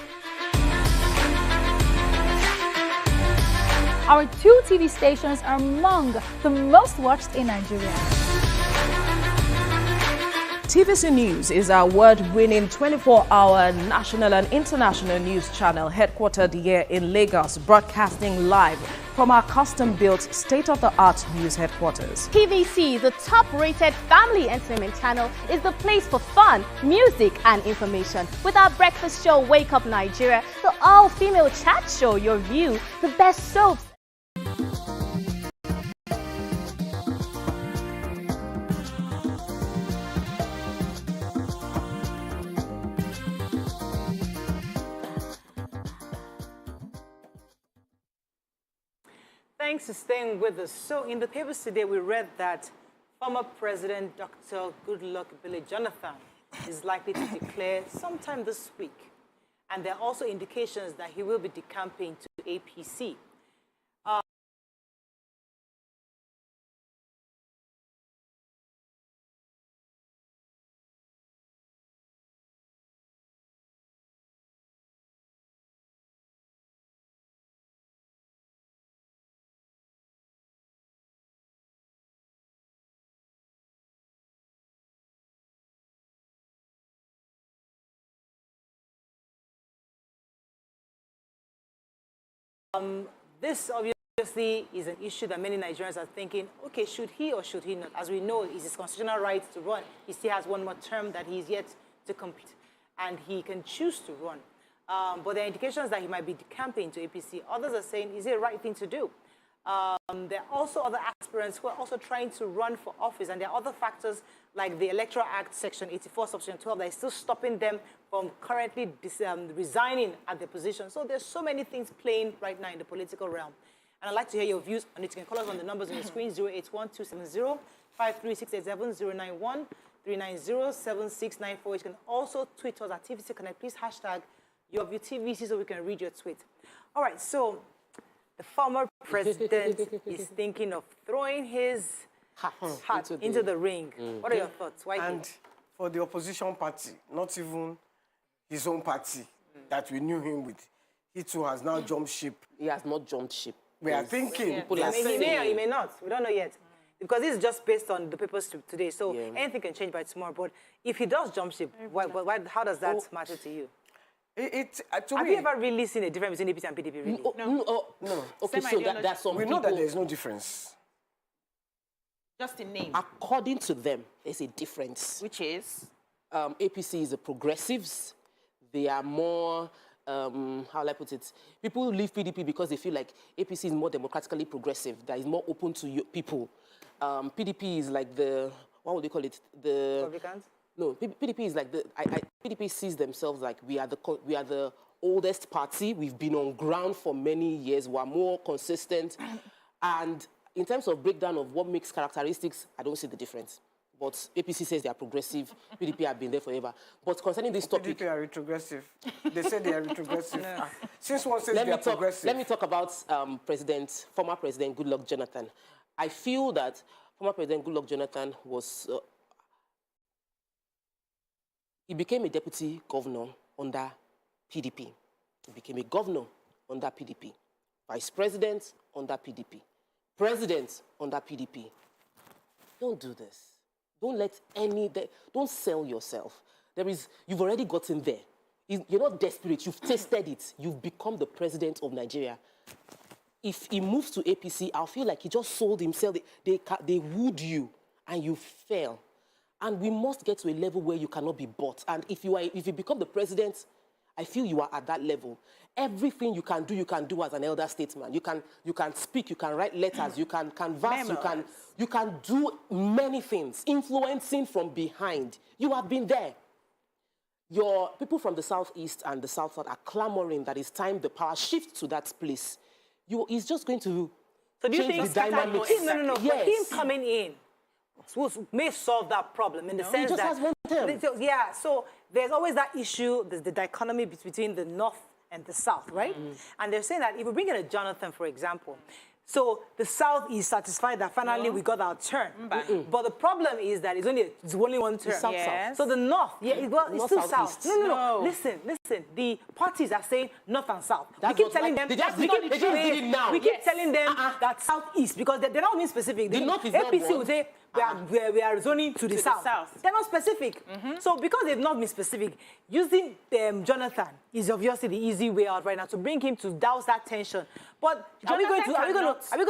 Our 2 TV stations are among the most watched in Nigeria. TVC News is our award-winning 24-hour national and international news channel headquartered here in Lagos, broadcasting live from our custom-built state-of-the-art news headquarters. TVC, the top-rated family entertainment channel, is the place for fun, music, and information. With our breakfast show, Wake Up Nigeria, the all-female chat show, Your View, the best soaps, Thanks for staying with us. So in the papers today, we read that former President Dr. Goodluck Jonathan is likely to declare sometime this week. And there are also indications that he will be decamping to APC. This obviously is an issue that many Nigerians are thinking, okay, should he or should he not? As we know, it's his constitutional right to run. He still has one more term that he's yet to complete, and he can choose to run. But there are indications that he might be decamping to APC. Others are saying, is it the right thing to do? There are also other aspirants who are also trying to run for office, and there are other factors like the Electoral Act, Section 84, Section 12, that is still stopping them from currently resigning at their position. So there's so many things playing right now in the political realm. And I'd like to hear your views on it. You can call us on the numbers on the screen, 081-270-53687, 091-390-7694. You can also tweet us at TVC Connect. Please hashtag YourViewTVC so we can read your tweet. All right, so the former president is thinking of throwing his hat into the ring. What are your thoughts? Why? And for the opposition party, not even his own party that we knew him with, he too has now jumped ship. He has not jumped ship. We are thinking. He may or he may not. We don't know yet. Because this is just based on the papers today. So anything can change by tomorrow. But if he does jump ship, how does that matter to you? Have you ever really seen a difference between APC and PDP? Really? No. Okay, so that's some we people... know that there's no difference. Just in name. According to them, there's a difference. Which is? APC is the progressives. They are more, how will I put it? People leave PDP because they feel like APC is more democratically progressive, that is more open to people. PDP is like the, what would they call it? The Republicans? No, PDP is like PDP sees themselves like we are the oldest party. We've been on ground for many years. We're more consistent, and in terms of breakdown of what makes characteristics, I don't see the difference. But APC says they are progressive. PDP have been there forever. But concerning this topic, PDP are retrogressive. They say they are retrogressive. Since one says they are progressive. Let me talk about former President Goodluck Jonathan. I feel that former President Goodluck Jonathan was. He became a deputy governor under PDP. He became a governor under PDP. Vice president under PDP. President under PDP. Don't do this. Don't sell yourself. You've already gotten there. You're not desperate. You've tasted it. You've become the president of Nigeria. If he moves to APC, I'll feel like he just sold himself. They wooed you, and you fell. And we must get to a level where you cannot be bought. And if you become the president, I feel you are at that level. Everything you can do as an elder statesman. You can speak, you can write letters, you can canvass, you can do many things, influencing from behind. You have been there. Your people from the southeast and the south are clamoring that it's time the power shifts to that place. It's just going to change the dynamics. No. Yes. But him coming in may solve that problem in the sense that... Has one term. Yeah, so there's always that issue, the dichotomy between the north and the south, right? And they're saying that if we bring in a Jonathan, for example, so the south is satisfied that finally we got our turn. But the problem is that it's only one turn. South. So the north, it's still south. No. Listen. The parties are saying north and south. We keep telling them that southeast because they're not being specific. The north is APC will say we are zoning to the south. They're not specific. So because they've not been specific, using Jonathan is obviously the easy way out right now to bring him to douse that tension. But are we going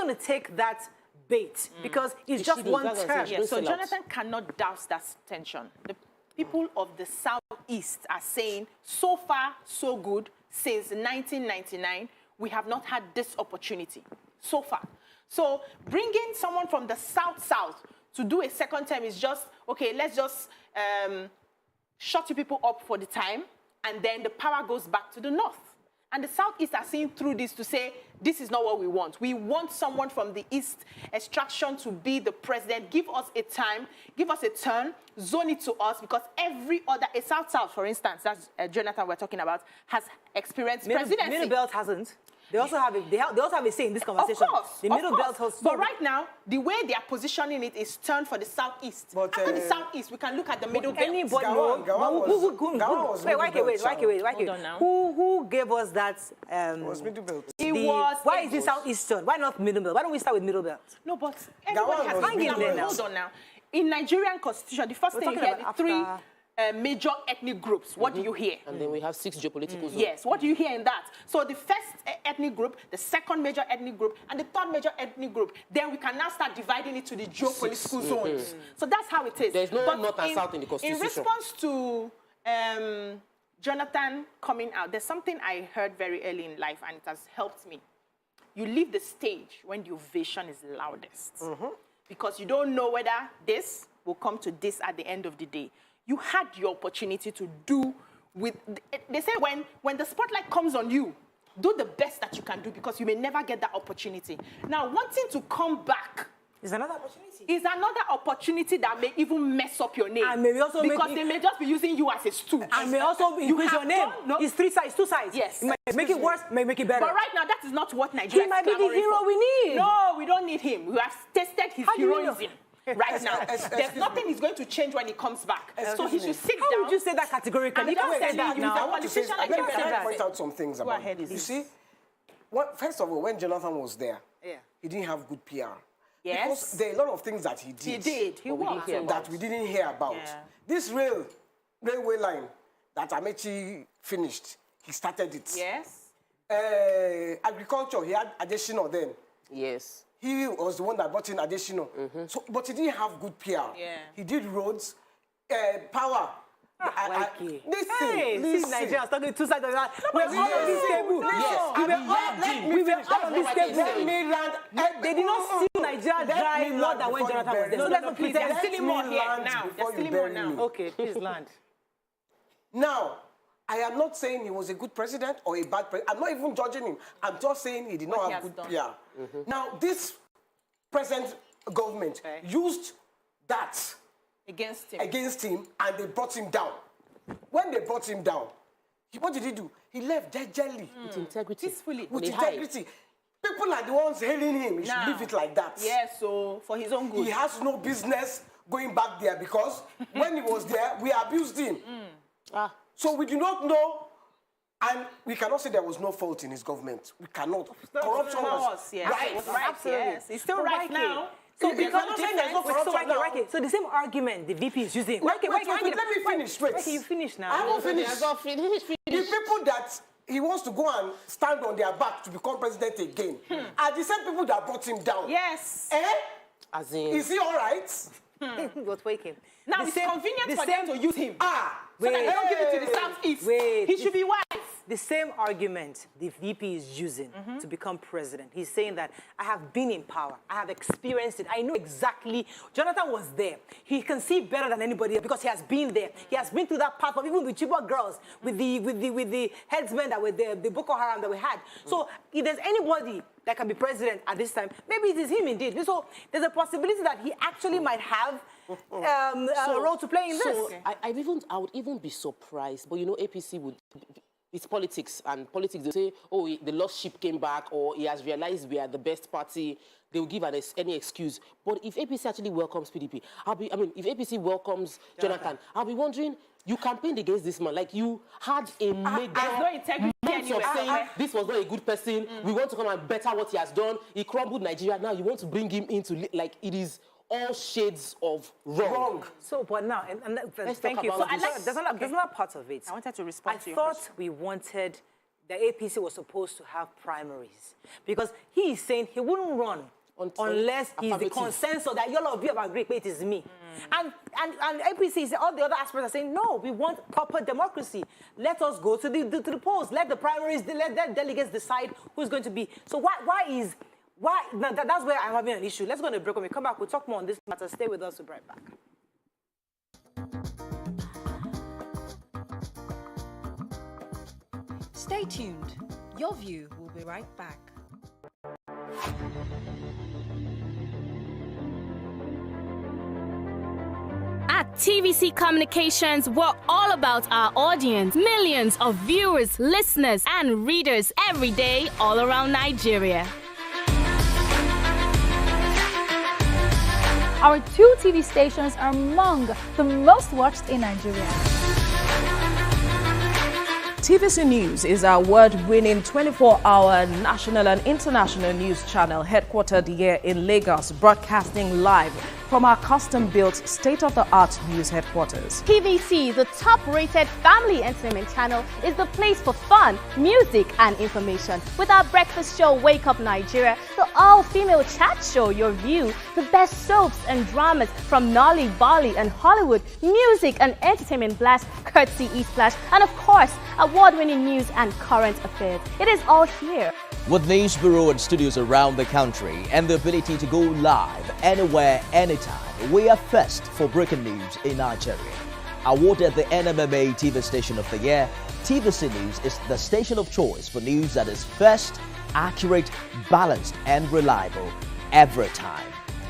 to take that bait? Because it's just one term. So Jonathan cannot douse that tension. The people of the southeast are saying, so far, so good, since 1999, we have not had this opportunity. So far. So bringing someone from the south to do a second term is just, okay, let's just shut you people up for the time, and then the power goes back to the north. And the southeast are seeing through this to say, this is not what we want. We want someone from the east extraction to be the president. Give us a time, give us a turn, zone it to us, because every other, a south, for instance, that's Jonathan we're talking about, has experienced presidency. Middle Belt hasn't. They also have a say in this conversation. Of course, the Middle Belt has. But right now, the way they are positioning it is turned for the southeast. But, after the southeast, we can look at the Middle Belt. Anybody know? Wait. Who gave us that? It was Middle Belt. Why is it southeastern? Why not Middle Belt? Why don't we start with Middle Belt? No, but everybody has hang in there now. Hold on now. In Nigerian constitution, the first thing you hear is three major ethnic groups. What do you hear? And then we have 6 geopolitical zones. Yes, what do you hear in that? So the first ethnic group, the second major ethnic group, and the third major ethnic group, then we can now start dividing it to the geopolitical zones. So that's how it is. There's no north and south in the constitution. In response to Jonathan coming out, there's something I heard very early in life, and it has helped me. You leave the stage when the ovation is loudest. Because you don't know whether this will come to this at the end of the day. You had your opportunity to do with... They say when the spotlight comes on you, do the best that you can do, because you may never get that opportunity. Now, wanting to come back is another opportunity. Is another opportunity that may even mess up your name. And maybe also because they may just be using you as a stooge. And may also increase your name. It's 3 sides, 2 sides. Yes. It might make it worse, may make it better. But right now, that is not what Nigeria is. He might be the hero we need. No, we don't need him. We have tested his heroism. Right now, there's nothing is going to change when he comes back. So he should sit down. How would you say that categorically? I want to point out some things about it. You see, first of all, when Jonathan was there, he didn't have good PR. Yes. Because there are a lot of things that he did. That we didn't hear about. This railway line that Amechi finished, he started it. Yes. Agriculture, he had additional then. Yes. He was the one that brought in additional. So, but he didn't have good PR. Yeah. He did roads, power. Listen. See Nigeria talking 2 sides of that. We're all on this table. We were all on this table. They did not see Nigeria Nigeria dry more than when Jonathan was there. So let's not please, pretend. they're stealing more here land now. before They're stealing you more bury now. me. Okay, please land. Now, I am not saying he was a good president or a bad president. I'm not even judging him. I'm just saying he did not have good. Yeah. Now, this present government used that against him, and they brought him down. When they brought him down, what did he do? He left gently. With integrity. Peacefully. With integrity. People are the ones hailing him. He should leave it like that. Yes, so for his own good. He has no business going back there because when he was there, we abused him. So we do not know, and we cannot say there was no fault in his government. We cannot. Corruption was right. Absolutely. Yes. It's still right now. So you cannot say there's no corruption now. So the same argument the VP is using. Wait, let me finish. Wait. Okay, you finish now. I haven't finished. The people that he wants to go and stand on their back to become president again are the same people that brought him down. Yes. As in, is he all right? He was waking. Now it's convenient for them to use him. So that they don't give it to the Southeast. Wait. He should be wise. The same argument the VP is using to become president. He's saying that I have been in power. I have experienced it. I know exactly. Jonathan was there. He can see better than anybody else because he has been there. He has been through that path of even with Chibok girls, with the headsmen that were there, the Boko Haram that we had. So if there's anybody that can be president at this time, maybe it is him indeed. So there's a possibility that he actually might have a role to play in this. So I would even be surprised, but you know, APC would. It's politics, and politics, they say, oh, the lost sheep came back, or he has realized we are the best party. They will give any excuse. But if APC actually welcomes PDP, if APC welcomes Jonathan, I'll be wondering, you campaigned against this man. Like, you had a major no integrity of saying this was not a good person. We want to come and better what he has done. He crumbled Nigeria. Now you want to bring him into, like, it is all shades of wrong. So, but now, thank you. So there's another part of it. I wanted to respond to your question. I thought we wanted, the APC was supposed to have primaries. Because he is saying he wouldn't run unless he's the consensus that all of you have agreed, it is me. And APC, all the other aspects are saying, no, we want proper democracy. Let us go to the polls. Let the primaries, let delegates decide who's going to be. So why? Now, that's where I'm having an issue. Let's go on a break. When we come back, we'll talk more on this matter. Stay with us. We'll be right back. Stay tuned. Your View will be right back. At TVC Communications, we're all about our audience. Millions of viewers, listeners, and readers every day all around Nigeria. Our 2 TV stations are among the most watched in Nigeria. TVC News is our award-winning 24-hour national and international news channel headquartered here in Lagos, broadcasting live from our custom-built state-of-the-art news headquarters. TVC, the top-rated family entertainment channel, is the place for fun, music, and information. With our breakfast show, Wake Up Nigeria, the all-female chat show, Your View, the best soaps and dramas from Nolly, Bolly, and Hollywood, music and entertainment blast, courtesy E-Splash, and of course, award-winning news and current affairs. It is all here. With news bureau and studios around the country and the ability to go live anywhere, anytime, we are first for breaking news in Nigeria. Awarded the NMMA TV Station of the Year, TVC News is the station of choice for news that is first, accurate, balanced, and reliable every time.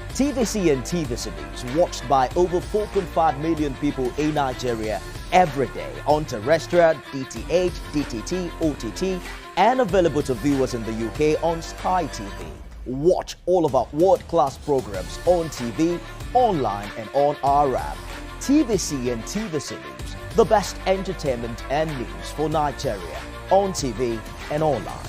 TVC and TVC News watched by over 4.5 million people in Nigeria every day on terrestrial, DTH, DTT, OTT, and available to viewers in the UK on Sky TV. Watch all of our world-class programs on TV, online, and on our app. TVC and TVC News, the best entertainment and news for Nigeria on TV and online.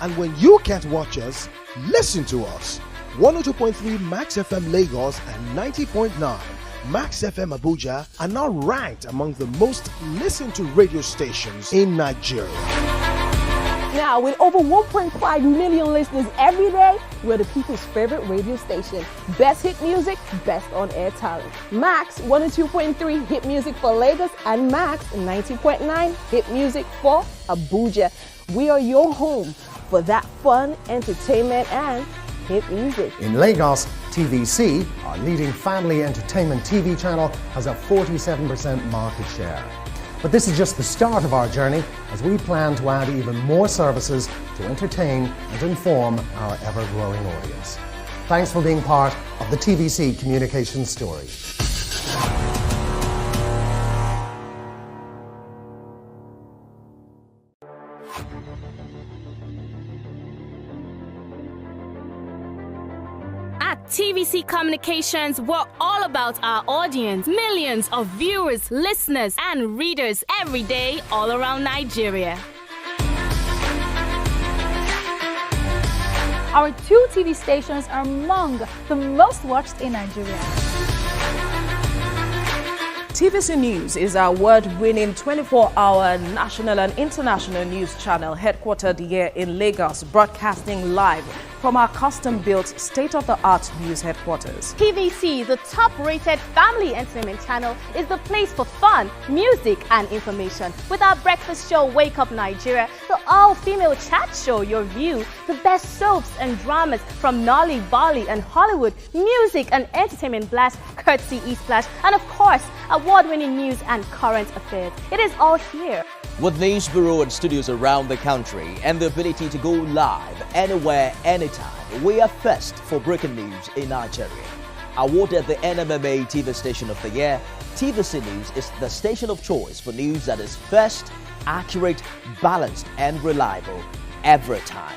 And when you can't watch us, listen to us. 102.3 Max FM Lagos and 90.9 Max FM Abuja are now ranked among the most listened to radio stations in Nigeria. Now, with over 1.5 million listeners every day, we're the people's favorite radio station. Best hit music, best on-air talent. Max 102.3 hit music for Lagos and Max 90.9 hit music for Abuja. We are your home for that fun, entertainment, and hit music. In Lagos, TVC, our leading family entertainment TV channel, has a 47% market share. But this is just the start of our journey as we plan to add even more services to entertain and inform our ever-growing audience. Thanks for being part of the TVC communication story. At TVC Communications, we're all about our audience. Millions of viewers, listeners, and readers every day all around Nigeria. Our 2 TV stations are among the most watched in Nigeria. TVC News is our award-winning 24-hour national and international news channel headquartered here in Lagos, broadcasting live from our custom-built state-of-the-art news headquarters. TVC, the top-rated family entertainment channel, is the place for fun, music, and information. With our breakfast show, Wake Up Nigeria, the all-female chat show, Your View, the best soaps and dramas from Nolly, Bolly, and Hollywood, music and entertainment blast, courtesy E-Splash, and of course, award-winning news and current affairs. It is all here. With news bureau and studios around the country and the ability to go live anywhere, anytime, we are first for breaking news in Nigeria. Awarded the NMMA TV Station of the Year, TVC News is the station of choice for news that is first, accurate, balanced, and reliable every time.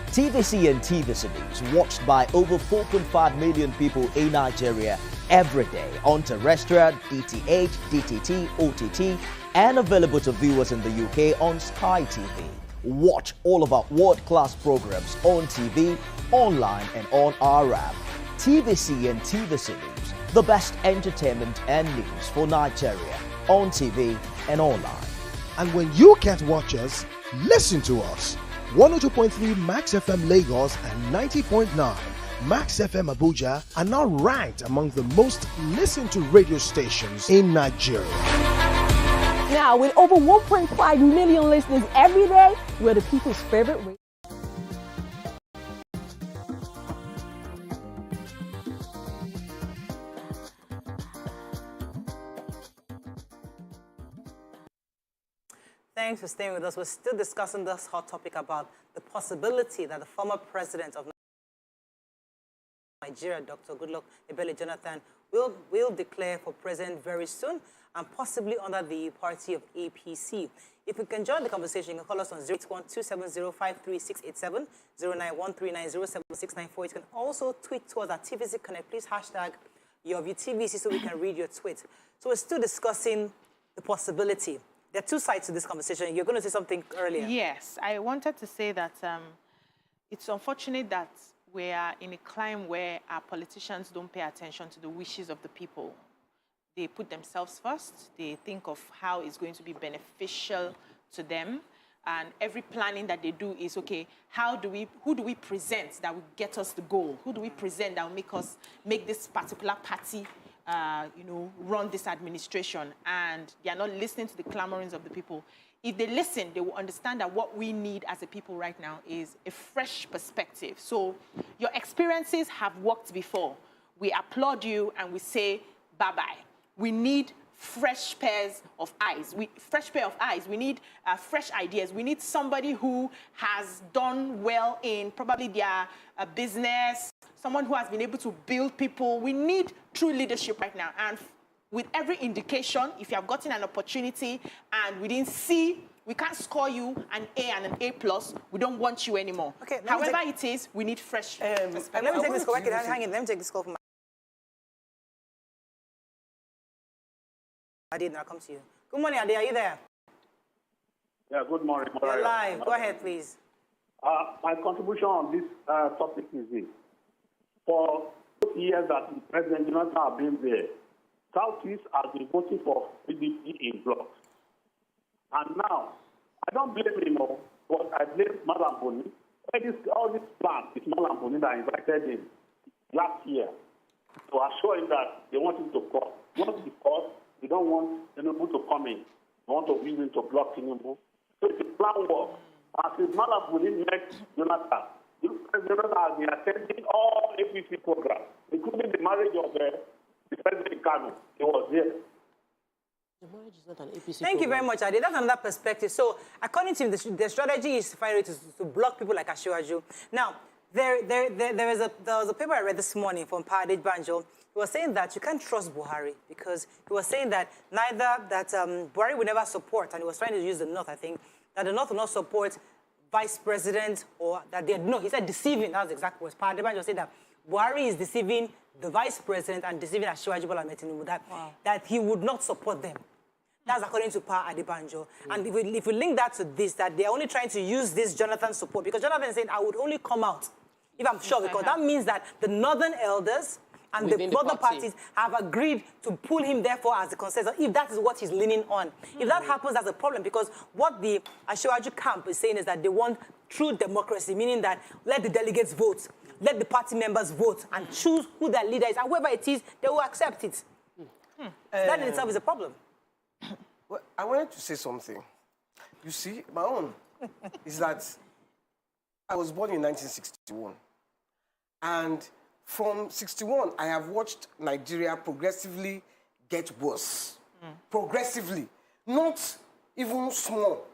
TVC and TVC News watched by over 4.5 million people in Nigeria every day on terrestrial, DTH, DTT, OTT, and available to viewers in the UK on Sky TV. Watch all of our world-class programs on TV, online, and on our app. TVC and TVC News, the best entertainment and news for Nigeria on TV and online. And when you can't watch us, listen to us. 102.3 Max FM Lagos and 90.9 Max FM Abuja are now ranked among the most listened to radio stations in Nigeria. Now, with over 1.5 million listeners every day, we're the people's favorite radio. Thanks for staying with us. We're still discussing this hot topic about the possibility that the former president of Nigeria, Dr. Goodluck Jonathan, will declare for president very soon, and possibly under the party of APC. If you can join the conversation, you can call us on 081-270-53687, 09139076948. You can also tweet to us at TVC Connect. Please hashtag YourViewTVC so we can read your tweet. So we're still discussing the possibility. There are 2 sides to this conversation. You're going to say something earlier. Yes, I wanted to say that it's unfortunate that we are in a climate where our politicians don't pay attention to the wishes of the people. They put themselves first. They think of how it's going to be beneficial to them. And every planning that they do is, okay, who do we present that will get us the goal? Who do we present that will make this particular party run this administration? And they are not listening to the clamorings of the people. If they listen, they will understand that what we need as a people right now is a fresh perspective. So your experiences have worked before. We applaud you and we say bye-bye. We need fresh pairs of eyes. Fresh pair of eyes. We need fresh ideas. We need somebody who has done well in probably their business, someone who has been able to build people. We need true leadership right now. And with every indication, if you have gotten an opportunity and we didn't see, we can't score you an A and an A+, we don't want you anymore. Okay, however it is, we need fresh perspective. Let me take this call. Hang in. Let me take this call from Adi, now come to you. Good morning, Adi. Are you there? Yeah, good morning. You're live. Go ahead, please. My contribution on this topic is this. For 2 years that President Jonathan has been there, Southeast has been voting for PDP in blocks. And now, I don't blame him, but I blame Malam Boni. All this plan is Malam Boni that invited him last year to assure him that they want him to come. Not because they don't want Tinubu to come in. They want to use him to block Tinubu. So it's a plan work. As if Malam Boni met Jonathan, Jonathan has been attending all APC programs, including the marriage of the president Kanu. He was there. The marriage is not an APC Thank you very much, Ade. That's another perspective. So, according to him, the strategy is to find a way to block people like Asiwaju. Now, there was a paper I read this morning from Padej Banjo. He was saying that you can't trust Buhari because he was saying that Buhari would never support, and he was trying to use the North, I think, that the North will not support vice president or that they no, he said deceiving. That was the exact words. Padej Banjo said that Buhari is deceiving the vice president and deceiving Asiwaju Bola Ahmed Tinubu, that he would not support them. That's according to Pa Adebanjo. And if we link that to this, that they're only trying to use this Jonathan support, because Jonathan is saying, I would only come out if I'm sure, because that means that the northern elders and the northern parties have agreed to pull him, therefore, as the consensus, if that is what he's leaning on. If that happens, that's a problem, because what the Asiwaju camp is saying is that they want true democracy, meaning that let the delegates vote, let the party members vote, and choose who their leader is, and whoever it is, they will accept it. That in itself is a problem. Well, I wanted to say something. You see, my own is that I was born in 1961. And from 61, I have watched Nigeria progressively get worse. Progressively. Not even small.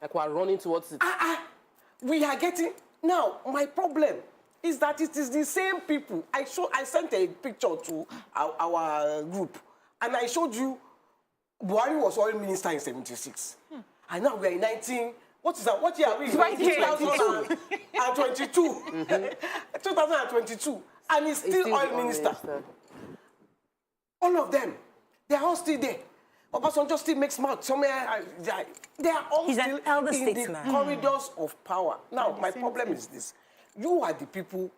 Like we're running towards it. We are getting... Now, my problem is that it is the same people. I sent a picture to our group, and I showed you Buhari was oil minister in 76. And now we are in 19... What is that? What year are we in? 2022. 2022. And he's still oil minister. All of them. They are all still there. Obasanjo still makes mouth. Somewhere, they are all still in the corridors of power. Now, my problem is this. You are the people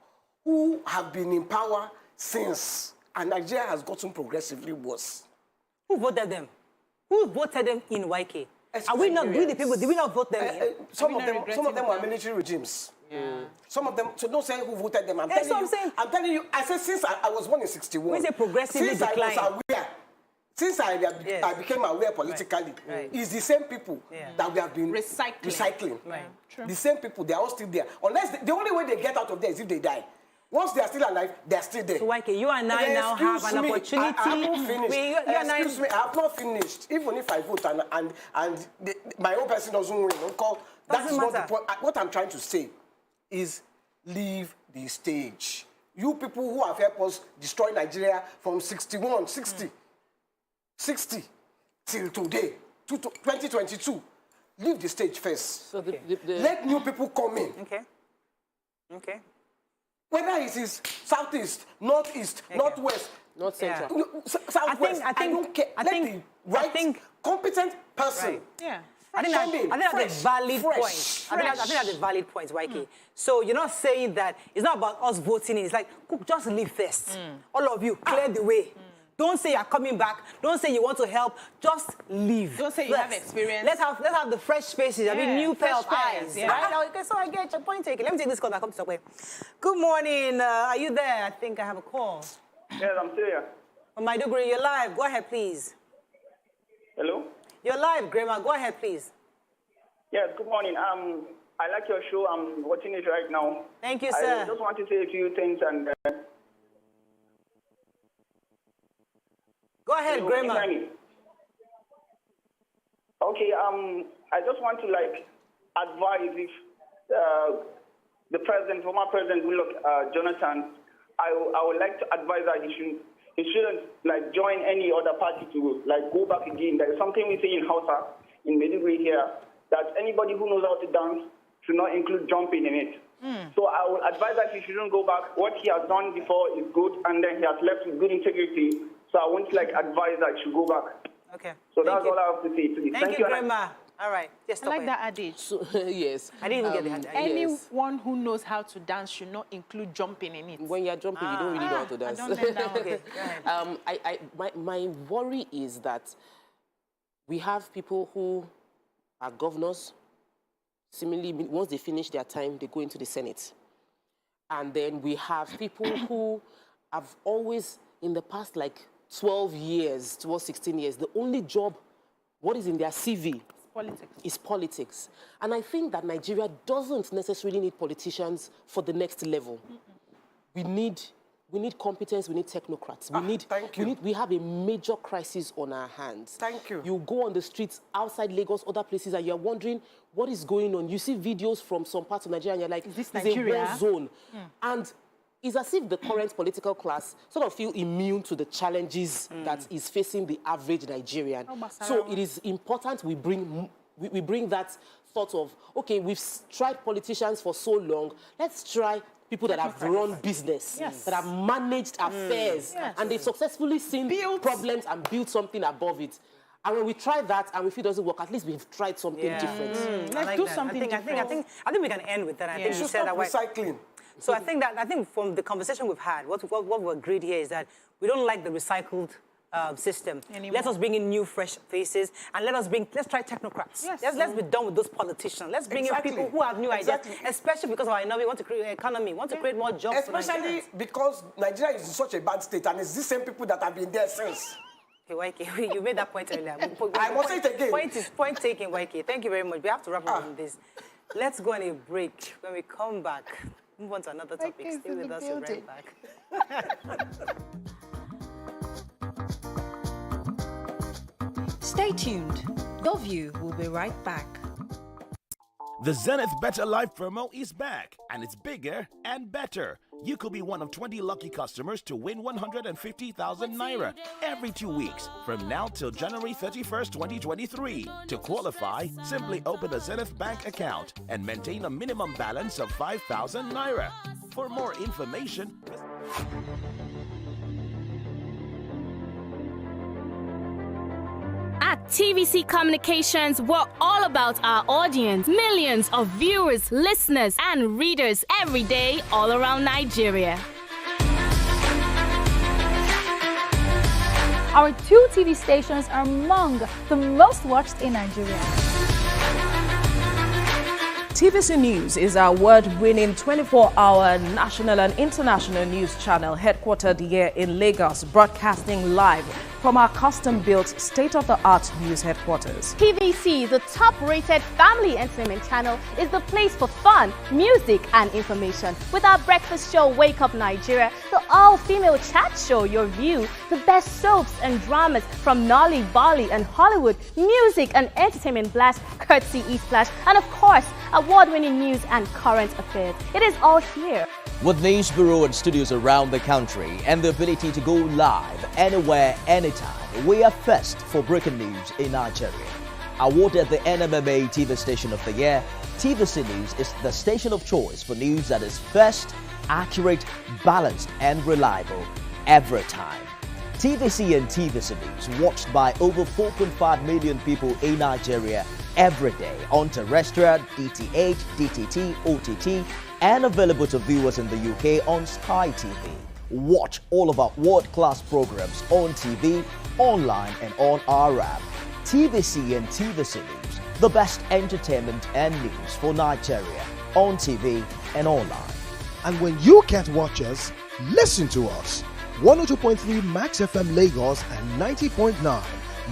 who have been in power since, and Nigeria has gotten progressively worse. Who voted them? Who voted them in YK? Are we not doing the people? Did we not vote them in? Some of them were military regimes. Some of them, so don't say who voted them. I'm telling you, I said since I was born in 61. We say progressively decline. Since I became aware politically, it's the same people that we have been recycling. The same people, they are all still there. Unless the only way they get out of there is if they die. Once they are still alive, they are still there. So, YK, you and I now have an opportunity. I have not finished. Excuse me, I have not finished. Even if I vote and my own person doesn't win, that's not the point. What I'm trying to say is leave the stage. You people who have helped us destroy Nigeria from 61, 60 till today, 2022, leave the stage first. So let new people come in. Okay. Whether it is southeast, northeast, northwest, not central, southwest, I don't care. Let the competent person. I think that's a valid point. I think that's a valid point, YK. So you're not saying that it's not about us voting in. It's like, just leave first. All of you, clear the way. Don't say you're coming back. Don't say you want to help. Just leave. Don't say you have experience. Let's have the fresh faces. I mean, new pair of eyes. Right? Okay, so I get your point taken. Let me take this call. I'll come to Subway. Good morning. Are you there? I think I have a call. Yes, I'm still here. From Maiduguri, you're live. Go ahead, please. Hello? You're live, Grandma. Go ahead, please. Yes, good morning. I like your show. I'm watching it right now. Thank you, sir. I just want to say a few things and... Go ahead, Grandma. Okay, I just want to advise if the former president Goodluck, Jonathan, I would like to advise that he shouldn't join any other party to go back again. There is something we say in Hausa, in Maiduguri here, that anybody who knows how to dance should not include jumping in it. So I would advise that he shouldn't go back. What he has done before is good, and then he has left with good integrity. So I won't advise that he should go back. Okay. So that's all I have to say. Please. Thank you, Grandma. All right. Yes, I like that adage. So, yes. I didn't even get the adage. Anyone who knows how to dance should not include jumping in it. When you're jumping, you don't really know how to dance. I don't learn that. Okay, go ahead. My worry is that we have people who are governors. Similarly, once they finish their time, they go into the Senate. And then we have people who have always, in the past, 12 years, towards 16 years, the only job, what is in their CV, Politics. It's politics. And I think that Nigeria doesn't necessarily need politicians for the next level. We need competence, we need technocrats. We have a major crisis on our hands. Thank you. You go on the streets outside Lagos, other places, and you're wondering what is going on. You see videos from some parts of Nigeria, and you're like, is this it's Nigeria? a war zone. And it's as if the current political class sort of feel immune to the challenges that is facing the average Nigerian. So it is important we bring that thought of, okay, we've tried politicians for so long, let's try people that have run business, that have managed affairs, and they've successfully seen problems and built something above it. And when we try that and we feel it doesn't work, at least we've tried something different. Let's do something different. I think we can end with that. I think you said that. Recycling. So I think from the conversation we've had, what we agreed here is that we don't like the recycled system. Let us bring in new, fresh faces, and let's try technocrats. Let's be done with those politicians. Let's bring in people who have new ideas, especially because of our economy. We want to create an economy, we want to create more jobs. Especially because Nigeria is in such a bad state, and it's the same people that have been there since. Okay, YK, you made that point earlier. I must say it again. Point taken, YK. Thank you very much. We have to wrap up on this. Let's go on a break. When we come back, move on to another topic. Stay with us. We'll be right back. Stay tuned. Your View will be right back. The Zenith Better Life promo is back, and it's bigger and better. You could be one of 20 lucky customers to win 150,000 naira every 2 weeks from now till January 31st, 2023. To qualify, simply open a Zenith Bank account and maintain a minimum balance of 5,000 naira. For more information, At TVC Communications, we're all about our audience. Millions of viewers, listeners, and readers every day all around Nigeria. Our 2 TV stations are among the most watched in Nigeria. TVC News is our award-winning 24-hour national and international news channel headquartered here in Lagos, broadcasting live from our custom-built state-of-the-art news headquarters. TVC, the top-rated family entertainment channel, is the place for fun, music, and information. With our breakfast show, Wake Up Nigeria, the all-female chat show, Your View, the best soaps and dramas from Nolly, Bolly, and Hollywood, music and entertainment blast, courtesy E-Splash, and of course, award-winning news and current affairs. It is all here. With news bureau and studios around the country and the ability to go live anywhere, anytime, we are first for breaking news in Nigeria. Awarded the NMMA TV Station of the Year, TVC News is the station of choice for news that is first, accurate, balanced, and reliable every time. TVC and TVC News watched by over 4.5 million people in Nigeria every day on terrestrial, DTH, DTT, OTT, and available to viewers in the UK on Sky TV. Watch all of our world-class programs on TV, online, and on our app. TVC and TVC News, the best entertainment and news for Nigeria on TV and online. And when you can't watch us, listen to us. 102.3 Max FM Lagos and 90.9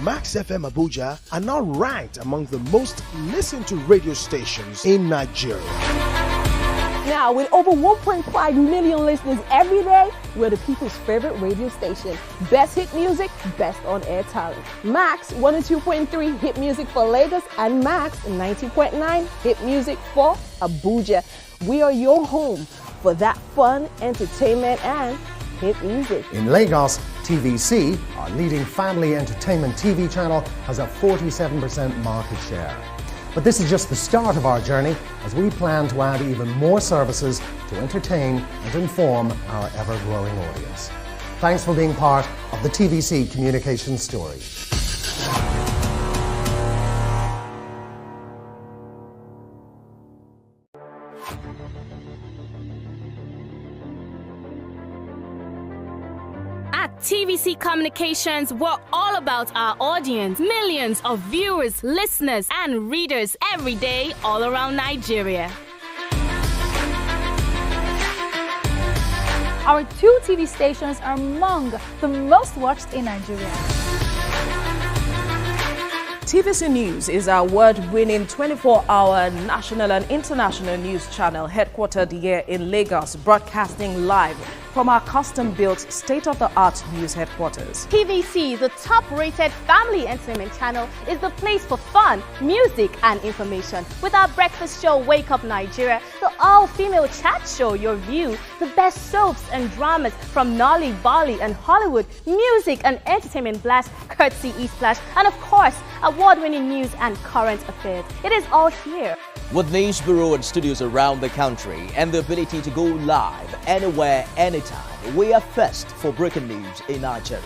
Max FM Abuja are now ranked among the most listened to radio stations in Nigeria. Now, with over 1.5 million listeners every day, we're the people's favorite radio station. Best hit music, best on-air talent. Max 102.3 hit music for Lagos and Max 90.9 hit music for Abuja. We are your home for that fun, entertainment, and hit music. In Lagos, TVC, our leading family entertainment TV channel, has a 47% market share. But this is just the start of our journey, as we plan to add even more services to entertain and inform our ever-growing audience. Thanks for being part of the TVC Communications story. At TVC Communications, we're all about our audience. Millions of viewers, listeners, and readers every day all around Nigeria. Our 2 TV stations are among the most watched in Nigeria. TVC News is our award-winning 24-hour national and international news channel headquartered here in Lagos, broadcasting live from our custom-built state-of-the-art news headquarters. TVC, the top-rated family entertainment channel, is the place for fun, music and information. With our breakfast show, Wake Up Nigeria, the all-female chat show, Your View, the best soaps and dramas from Nolly, Bolly and Hollywood, music and entertainment blast, courtesy E-Splash, and of course, award-winning news and current affairs. It is all here. With news bureau and studios around the country and the ability to go live anywhere, anytime, we are first for breaking news in Nigeria.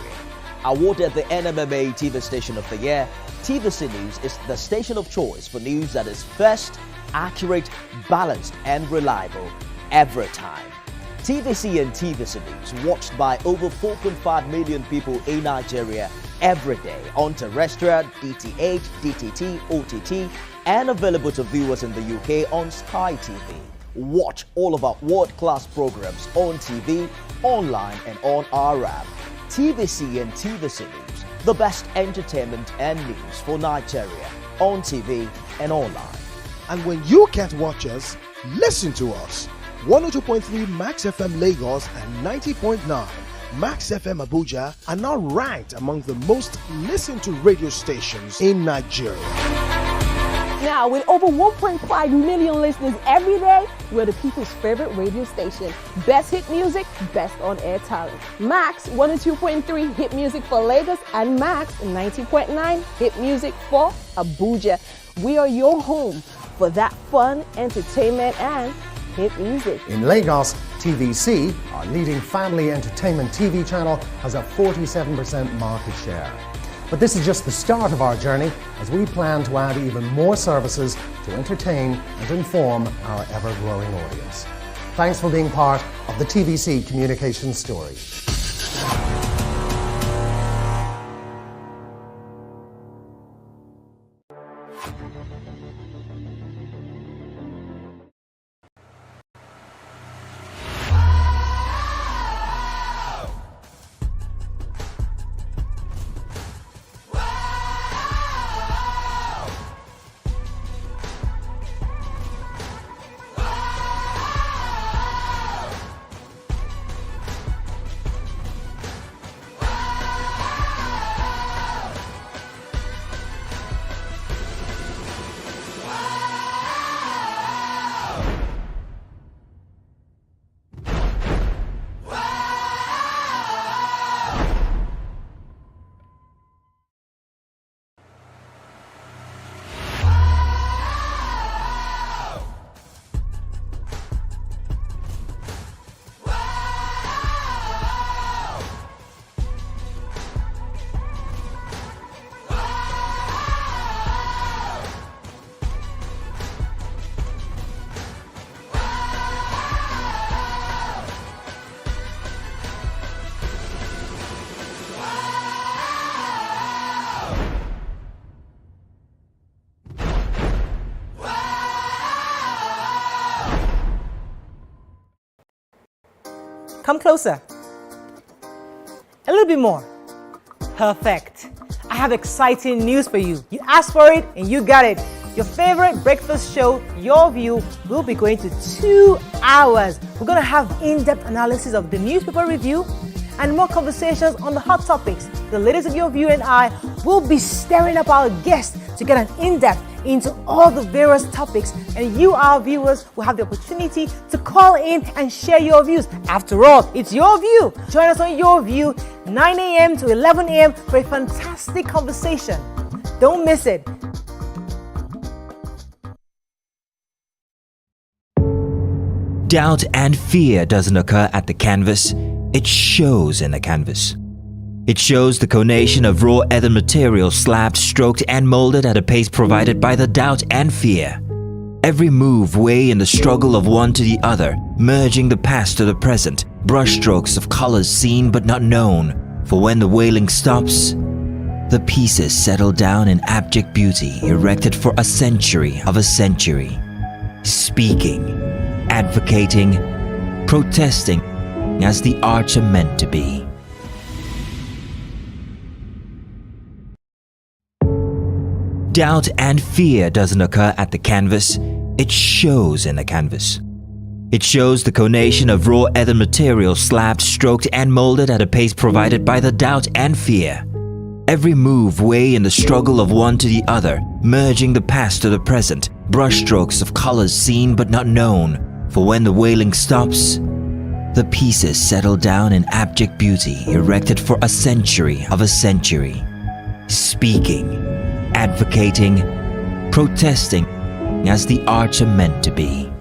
Awarded the NMMA TV Station of the Year, TVC News is the station of choice for news that is first, accurate, balanced and reliable every time. TVC and TVC News watched by over 4.5 million people in Nigeria every day on terrestrial, DTH, DTT, OTT, and available to viewers in the UK on Sky TV. Watch all of our world-class programs on TV, online and on our app. TVC and TVC News, the best entertainment and news for Nigeria on TV and online. And when you can't watch us, listen to us. 102.3 Max FM Lagos and 90.9 Max FM Abuja are now ranked among the most listened to radio stations in Nigeria. Now, with over 1.5 million listeners every day, we're the people's favorite radio station. Best hit music, best on-air talent. Max 102.3 hit music for Lagos and Max 90.9 hit music for Abuja. We are your home for that fun, entertainment, and hit music. In Lagos, TVC, our leading family entertainment TV channel, has a 47% market share. But this is just the start of our journey, as we plan to add even more services to entertain and inform our ever-growing audience. Thanks for being part of the TVC communications story. Come closer. A little bit more. Perfect. I have exciting news for you. You asked for it and you got it. Your favorite breakfast show, Your View, will be going to 2 hours. We're going to have in-depth analysis of the newspaper review and more conversations on the hot topics. The ladies of Your View and I will be stirring up our guests to get an in-depth into all the various topics, and you, our viewers, will have the opportunity to call in and share your views. After all, it's your view. Join us on Your View, 9 a.m. to 11 a.m. for a fantastic conversation. Don't miss it. Doubt and fear doesn't occur at the canvas, it shows in the canvas. It shows the conation of raw earthen material slabbed, stroked and molded at a pace provided by the doubt and fear. Every move way in the struggle of one to the other, merging the past to the present, brushstrokes of colors seen but not known. For when the wailing stops, the pieces settle down in abject beauty erected for a century of a century. Speaking, advocating, protesting as the arts are meant to be. doubt and fear doesn't occur at the canvas, it shows in the canvas. It shows the conation of raw ether material slabbed, stroked and molded at a pace provided by the doubt and fear. Every move weigh in the struggle of one to the other, merging the past to the present, brushstrokes of colors seen but not known. For when the wailing stops, the pieces settle down in abject beauty erected for a century of a century. Speaking, advocating, protesting as the arts are meant to be.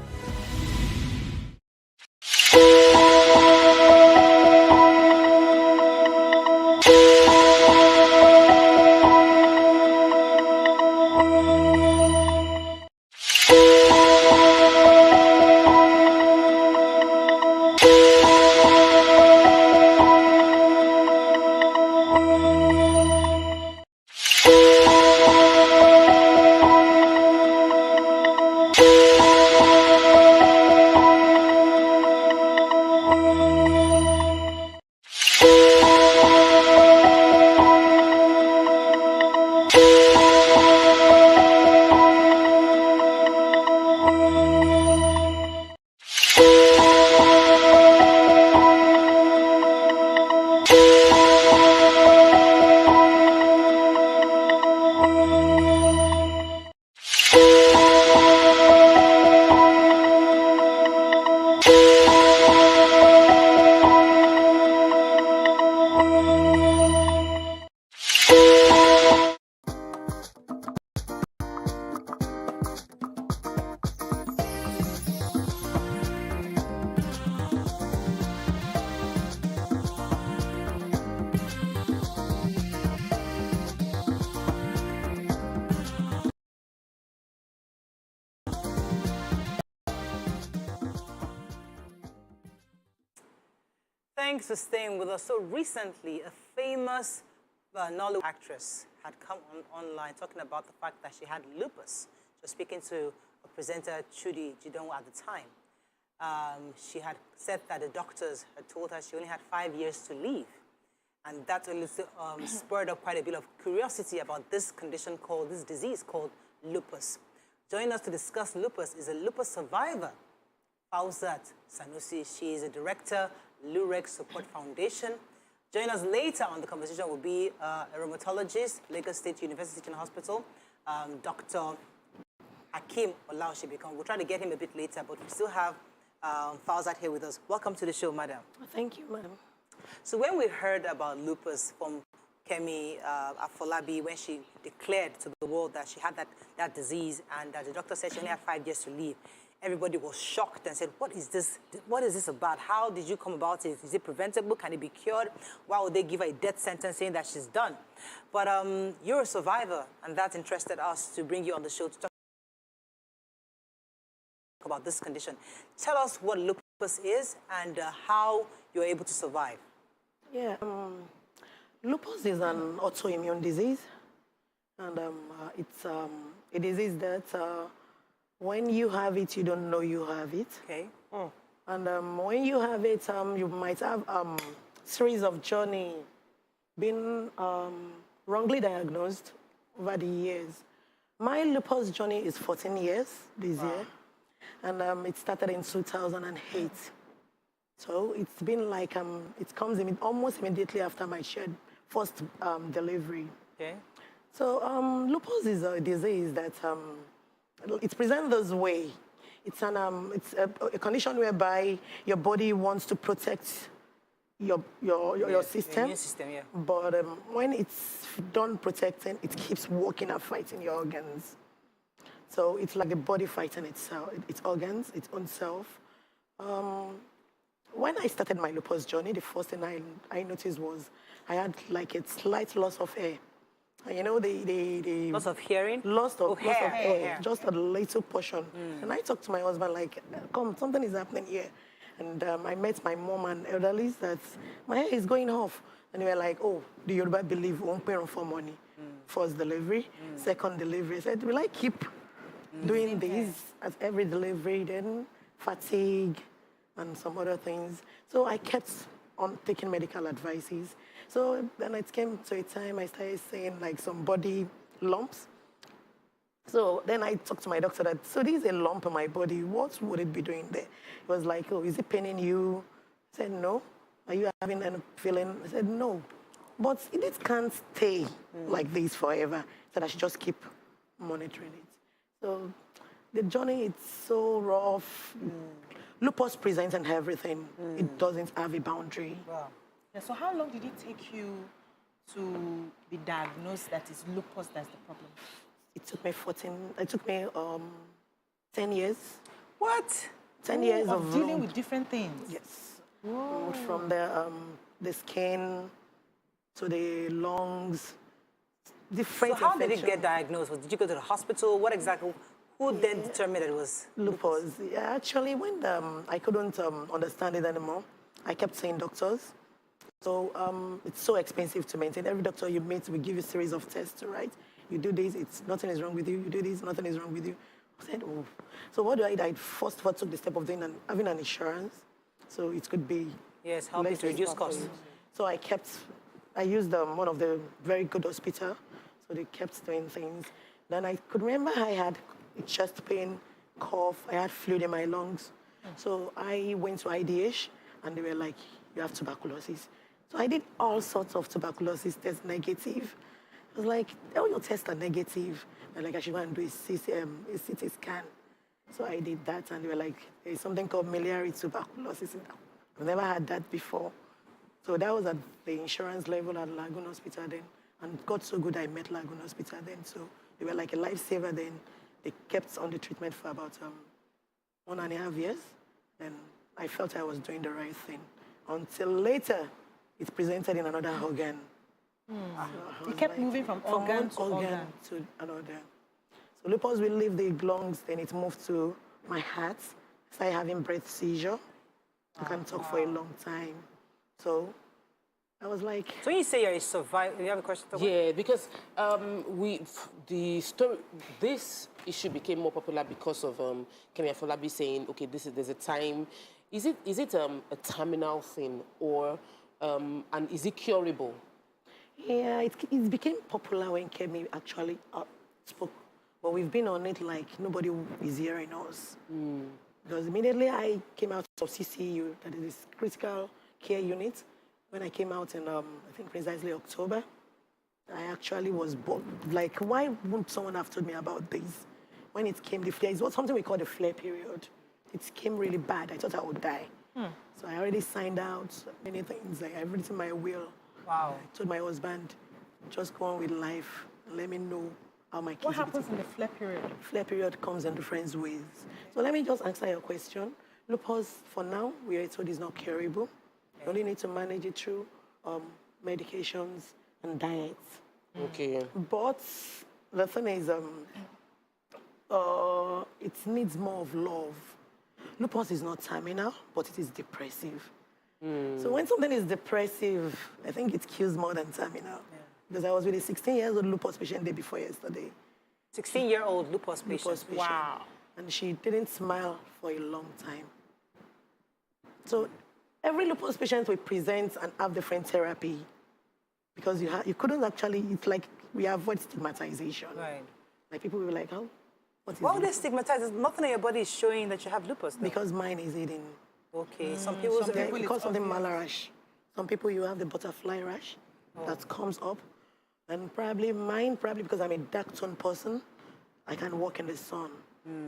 Thanks for staying with us. So recently, a famous Nollywood actress had come online talking about the fact that she had lupus. She was speaking to a presenter, Chudi Jidonwo, at the time. She had said that the doctors had told her she only had 5 years to live. And that spurred up quite a bit of curiosity about this condition called, this disease called lupus. Joining us to discuss lupus is a lupus survivor, Fauzat Sanusi. She is a director, Lurex Support Foundation. Joining us later on the conversation will be a rheumatologist, Lagos State University Teaching Hospital, Dr. Hakim Olaoshibikon. We'll try to get him a bit later, but we still have Fauzat here with us. Welcome to the show, madam. Thank you, madam. So when we heard about lupus from Kemi Afolabi, when she declared to the world that she had that disease and that the doctor said she only had 5 years to live, everybody was shocked and said, what is this? What is this about? How did you come about it? Is it preventable? Can it be cured? Why would they give her a death sentence saying that she's done? But you're a survivor, and that interested us to bring you on the show to talk about this condition. Tell us what lupus is and how you're able to survive. Yeah, lupus is an autoimmune disease, and it's a disease that when you have it, you don't know you have it. Okay. And when you have it, you might have series of journey been wrongly diagnosed over the years. My lupus journey is 14 years this year, and it started in 2008. So it's been like, it comes almost immediately after my first delivery. Okay. So lupus is a disease that it presents this way. It's a condition whereby your body wants to protect your system. Immune system, yeah. But when it's done protecting, it keeps working and fighting your organs. So it's like the body fighting itself, its organs, its own self. When I started my lupus journey, the first thing I noticed was I had like a slight loss of hair. You know, the loss of hearing? Loss of hair, hair. Just a little portion. And I talked to my husband like, come, something is happening here. And I met my mom and elderlies that my hair is going off. And they were like, oh, do you believe won't pay for money? First delivery, second delivery. I said, will I keep doing this at every delivery? Then fatigue and some other things. So I kept on taking medical advices. So then it came to a time I started seeing like some body lumps. So then I talked to my doctor that, so this is a lump in my body. What would it be doing there? He was like, oh, is it paining you? I said, no. Are you having any feeling? I said, no. But it can't stay like this forever. So I should just keep monitoring it. So the journey is so rough. Lupus presents and everything. It doesn't have a boundary. Wow. Yeah, so how long did it take you to be diagnosed that it's lupus that's the problem? It took me 10 years. What? 10 years of dealing lump. with different things? Yes. From the skin to the lungs, different So how did it infections. get diagnosed? Did you go to the hospital? What exactly? Who then determined that it was lupus? Yeah, actually, when I couldn't understand it anymore, I kept seeing doctors. So it's so expensive to maintain. Every doctor you meet will give you a series of tests, right? You do this, nothing is wrong with you. You do this, nothing is wrong with you. I said, oh. So what do I do? I first of all took the step of having an insurance. So it could be help you to reduce costs. So I used one of the very good hospital. So they kept doing things. Then I could remember I had chest pain, cough, I had fluid in my lungs. So I went to IDH and they were like, you have tuberculosis. So I did all sorts of tuberculosis tests negative. I was like, all your tests are negative. And like, I should go and do a CT scan. So I did that, and they were like, there's something called malaria tuberculosis. I've never had that before. So that was at the insurance level at Lagoon Hospital then. And got so good, I met Lagoon Hospital then. So they were like a lifesaver then. They kept on the treatment for about 1.5 years. And I felt I was doing the right thing. Until later, it presented in another organ. You kept moving from organ to organ to another. So lupus will leave the lungs, then it moved to my heart. I started having breath seizure. I can't talk for a long time. So I was like... So when you say you're a survivor, you have a question? Yeah, because this issue became more popular because of Kemi Afolabi saying, okay, there's a time. Is it a terminal thing, or and is it curable? Yeah, it became popular when Kemi actually spoke. But we've been on it like nobody is hearing us. Because immediately I came out of CCU, that is this critical care unit. When I came out in, I think precisely October, I actually was like, why wouldn't someone have told me about this? When it came, it was something we call the flare period. It came really bad. I thought I would die. So I already signed out many things. Like I've written my will. Wow. I told my husband, just go on with life and let me know how my kids. What happens in the flare period? Flare period comes in different ways. So let me just answer your question. Lupus, for now, we are told is not curable. You only need to manage it through medications and diets. Okay. But the thing is, it needs more of love. Lupus is not terminal, but it is depressive. So when something is depressive, I think it kills more than terminal. Because I was with a 16-year-old lupus patient day before yesterday. 16-year-old lupus patient? Wow. And she didn't smile for a long time. So every lupus patient will present and have different therapy. Because you couldn't actually, it's like we avoid stigmatization. Right. Like people will be like, oh, what is Why would they lupus? stigmatize? There's nothing in your body is showing that you have lupus, though. Because mine is hidden. Okay, some people because of the malaria rash. Some people you have the butterfly rash that comes up, and probably because I'm a dark tone person, I can walk in the sun.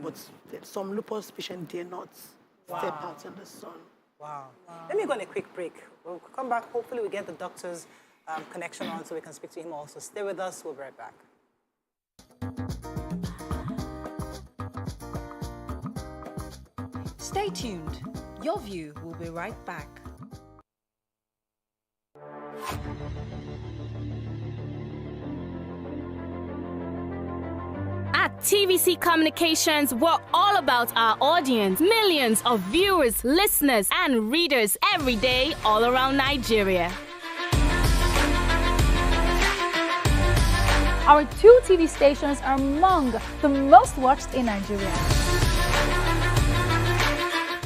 But some lupus patients dare not step out in the sun. Wow. Let me go on a quick break. We'll come back. Hopefully, we get the doctor's connection on so we can speak to him also. Stay with us. We'll be right back. Stay tuned. Your View will be right back. At TVC Communications, we're all about our audience. Millions of viewers, listeners, and readers every day all around Nigeria. Our 2 TV stations are among the most watched in Nigeria.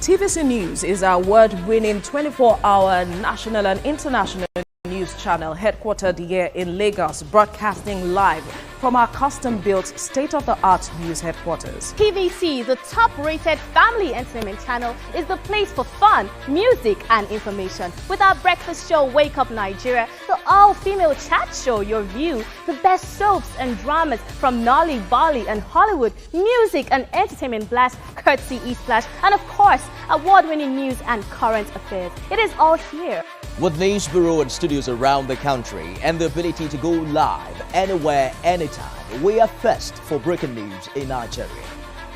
TVC News is our award-winning 24-hour national and international news channel headquartered here in Lagos, broadcasting live from our custom-built state-of-the-art news headquarters. TVC, the top-rated family entertainment channel, is the place for fun, music and information. With our breakfast show, Wake Up Nigeria, the all-female chat show, Your View, the best soaps and dramas from Nolly, Bali and Hollywood, music and entertainment blast, courtesy E-Splash, and of course, award-winning news and current affairs. It is all here. With news bureau and studios around the country and the ability to go live anywhere, anytime, we are first for breaking news in Nigeria.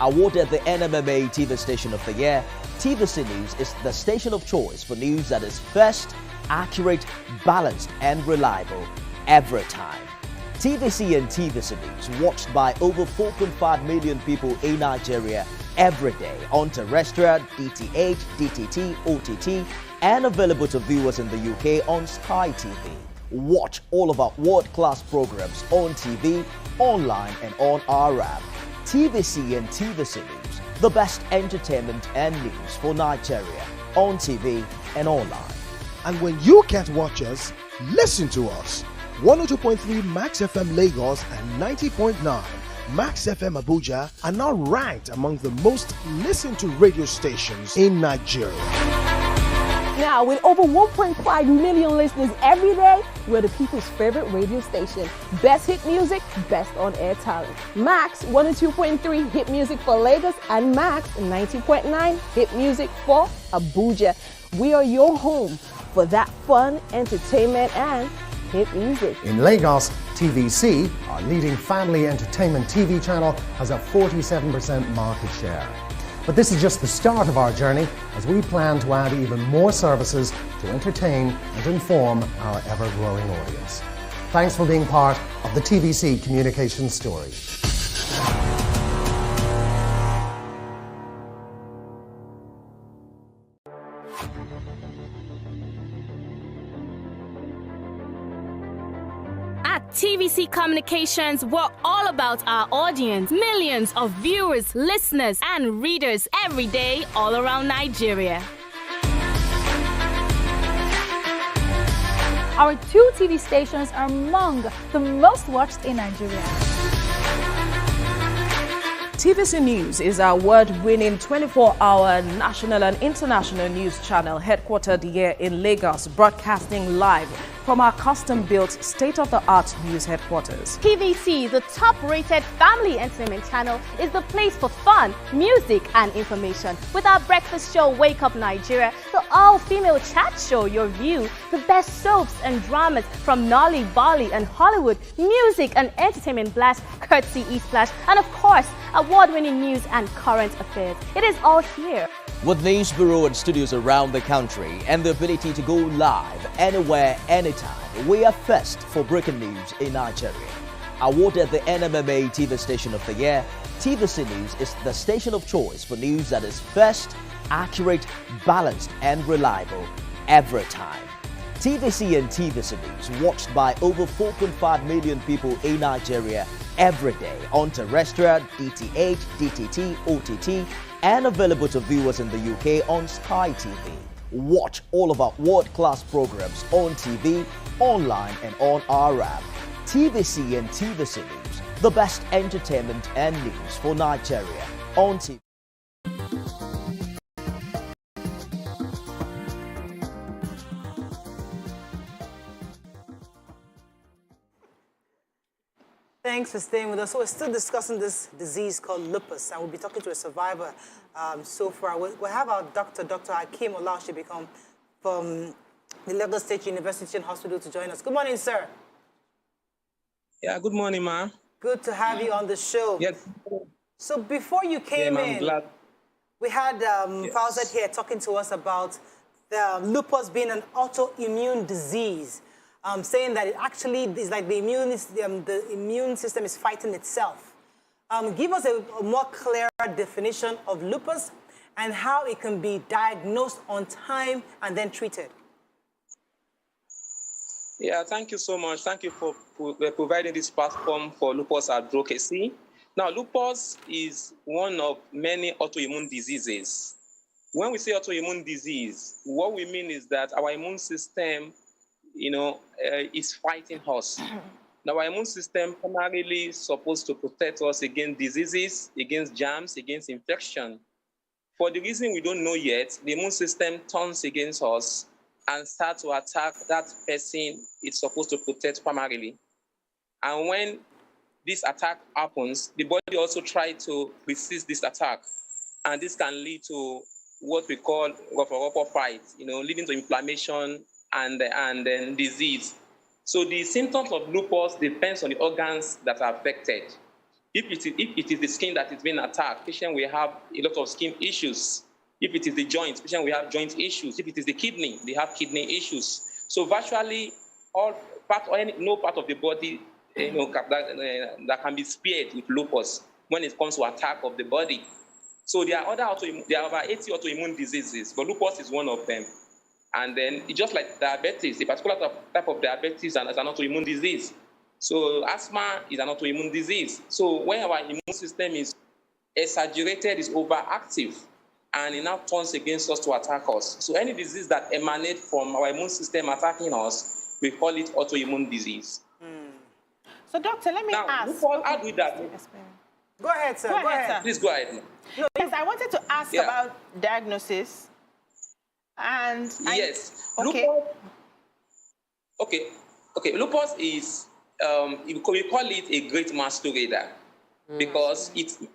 Awarded the NMMA TV Station of the Year, TVC News is the station of choice for news that is first, accurate, balanced and reliable every time. TVC and TVC News watched by over 4.5 million people in Nigeria every day on terrestrial, DTH, DTT, OTT, and available to viewers in the UK on Sky TV. Watch all of our world-class programs on TV, online and on our app. TVC and TVC News, the best entertainment and news for Nigeria on TV and online. And when you can't watch us, listen to us. 102.3 Max FM Lagos and 90.9 Max FM Abuja are now ranked among the most listened to radio stations in Nigeria. Now, with over 1.5 million listeners every day, we're the people's favorite radio station. Best hit music, best on-air talent. Max 102.3 hit music for Lagos and Max 90.9 hit music for Abuja. We are your home for that fun, entertainment, and hit music. In Lagos, TVC, our leading family entertainment TV channel, has a 47% market share. But this is just the start of our journey as we plan to add even more services to entertain and inform our ever-growing audience. Thanks for being part of the TVC communication story. At TVC Communications, we're all about our audience. Millions of viewers, listeners, and readers every day all around Nigeria. Our 2 TV stations are among the most watched in Nigeria. TVC News is our award-winning 24-hour national and international news channel headquartered here in Lagos, broadcasting live from our custom-built state-of-the-art news headquarters. TVC, the top-rated family entertainment channel, is the place for fun, music and information. With our breakfast show, Wake Up Nigeria, the all-female chat show, Your View, the best soaps and dramas from Nolly, Bali and Hollywood, music and entertainment blast, courtesy E-Splash, and of course, award-winning news and current affairs. It is all here. With news bureau and studios around the country and the ability to go live anywhere, anytime, we are first for breaking news in Nigeria. Awarded the NMMA TV Station of the Year, TVC News is the station of choice for news that is first, accurate, balanced and reliable every time. TVC and TVC News watched by over 4.5 million people in Nigeria every day on terrestrial, DTH, DTT, OTT, and available to viewers in the UK on Sky TV. Watch all of our world-class programs on TV, online and on our app. TVC and TVC News, the best entertainment and news for Nigeria on TV. Thanks for staying with us. So we're still discussing this disease called lupus, and we'll be talking to a survivor so far. We'll have our Dr. Hakeem Olaoshibikon from the Lagos State University and Hospital to join us. Good morning, sir. Yeah, good morning, ma'am. Good to have you on the show. Yes. So before you came in, glad. we had Fawzat here talking to us about the lupus being an autoimmune disease. Saying that it actually is like the immune system is fighting itself. Give us a more clear definition of lupus and how it can be diagnosed on time and then treated. Yeah, thank you so much. Thank you for providing this platform for lupus advocacy. Now, lupus is one of many autoimmune diseases. When we say autoimmune disease, what we mean is that our immune system is fighting us. Now, our immune system primarily supposed to protect us against diseases, against germs, against infection. For the reason we don't know yet, the immune system turns against us and starts to attack that person it's supposed to protect primarily. And when this attack happens, the body also tries to resist this attack. And this can lead to what we call rubber fight, leading to inflammation and then disease. So the symptoms of lupus depends on the organs that are affected. If it is the skin that is being attacked, patient will have a lot of skin issues. If it is the joints, patient will have joint issues. If it is the kidney, they have kidney issues. So virtually no part of the body that can be spared with lupus when it comes to attack of the body. So there are about 80 autoimmune diseases, but lupus is one of them. And then it's just like diabetes, a particular type of diabetes is an autoimmune disease. So asthma is an autoimmune disease. So when our immune system is exaggerated, is overactive, and it now turns against us to attack us. So any disease that emanates from our immune system attacking us, we call it autoimmune disease. So doctor, let me ask. Lupus, how do we diagnose? Go ahead, sir. Go ahead. Please go ahead. No, yes, I wanted to ask about diagnosis. And yes, okay. Lupus is we call it a great masquerader because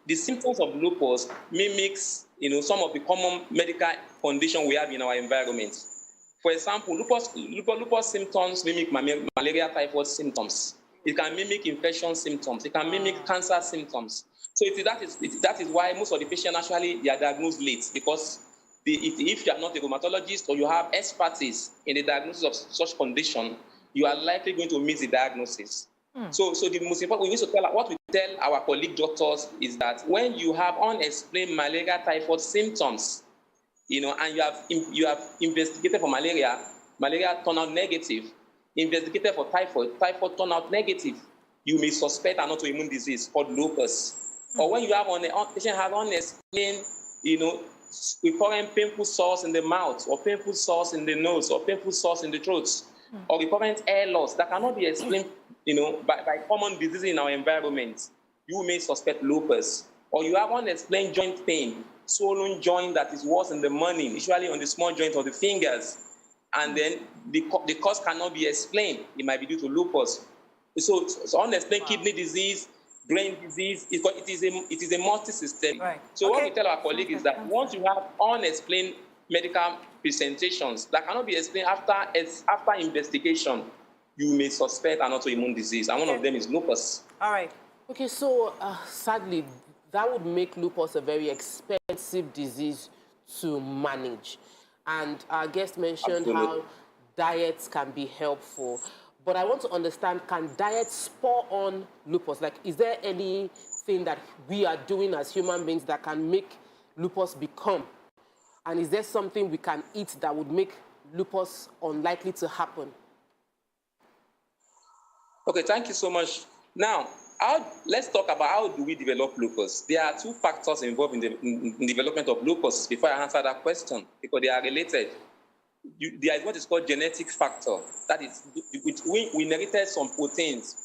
the symptoms of lupus mimics some of the common medical conditions we have in our environment. For example, lupus symptoms mimic malaria typhoid symptoms. It can mimic infection symptoms. It can mimic cancer symptoms. So that is why most of the patients actually they are diagnosed late, because if you are not a rheumatologist or you have expertise in the diagnosis of such condition, you are likely going to miss the diagnosis. So the most important, what we tell our colleague doctors is that when you have unexplained malaria typhoid symptoms, and you have investigated for malaria turn out negative, investigated for typhoid turn out negative, you may suspect an autoimmune disease called lupus. Or when you have patient has unexplained, recurrent painful sores in the mouth, or painful sores in the nose, or painful sores in the throat, or recurrent hair loss that cannot be explained, by common diseases in our environment, you may suspect lupus. Or you have unexplained joint pain, swollen joint that is worse in the morning, usually on the small joint of the fingers, and then the cause cannot be explained. It might be due to lupus. So unexplained kidney disease, brain disease, it is a multi-system. Right. So what we tell our colleagues is that once you have unexplained medical presentations that cannot be explained after investigation, you may suspect an autoimmune disease, and one of them is lupus. All right. Okay, so sadly, that would make lupus a very expensive disease to manage. And our guest mentioned how diets can be helpful. But I want to understand, can diet spur on lupus? Like, is there anything that we are doing as human beings that can make lupus become? And is there something we can eat that would make lupus unlikely to happen? Okay, thank you so much. Now, let's talk about how do we develop lupus. There are two factors involved in the development of lupus before I answer that question, because they are related. There is what is called genetic factor. That is, we inherited some proteins,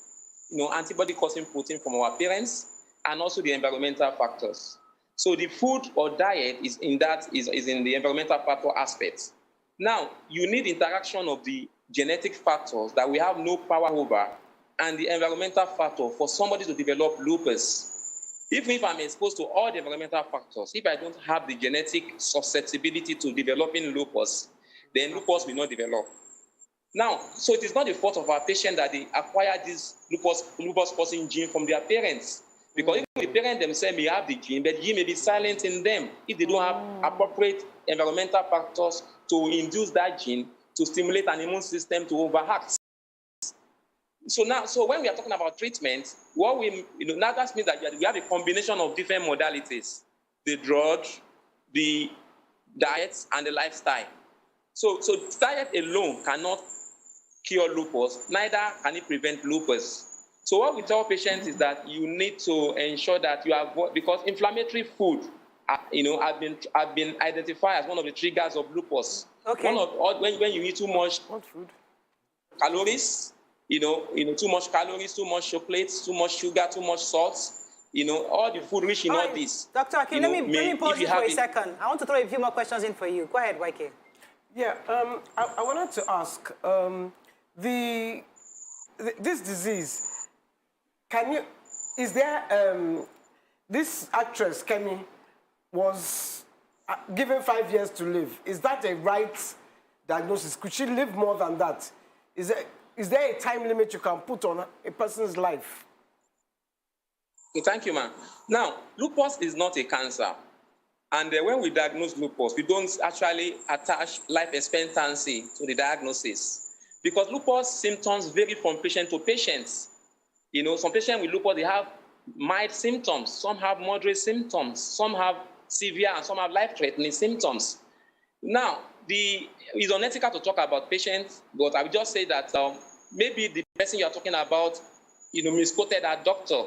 antibody-causing protein from our parents, and also the environmental factors. So the food or diet is in the environmental factor aspect. Now, you need interaction of the genetic factors that we have no power over and the environmental factor for somebody to develop lupus. Even if I'm exposed to all the environmental factors, if I don't have the genetic susceptibility to developing lupus, then lupus will not develop. Now, so it is not the fault of our patient that they acquire this lupus-causing gene from their parents. Because even the parents themselves may have the gene, but the gene may be silent in them if they don't have appropriate environmental factors to induce that gene to stimulate an immune system to overact. So when we are talking about treatment, what now that means that we have a combination of different modalities: the drug, the diet, and the lifestyle. So diet alone cannot cure lupus, neither can it prevent lupus. So what we tell patients is that you need to ensure that you avoid, because inflammatory food, have been identified as one of the triggers of lupus. Okay. When you eat too much calories, too much calories, too much chocolate, too much sugar, too much salt. All the food rich in all this. Dr. Akin, let me pause you for a second. I want to throw a few more questions in for you. Go ahead, YK. Yeah, I wanted to ask, this disease, is there, this actress, Kemi, was given 5 years to live. Is that a right diagnosis? Could she live more than that? Is there a time limit you can put on a person's life? Thank you, ma'am. Now, lupus is not a cancer. And when we diagnose lupus, we don't actually attach life expectancy to the diagnosis. Because lupus symptoms vary from patient to patient. Some patients with lupus, they have mild symptoms. Some have moderate symptoms. Some have severe and some have life-threatening symptoms. Now, it's unethical to talk about patients, but I would just say that maybe the person you're talking about, misquoted our doctor.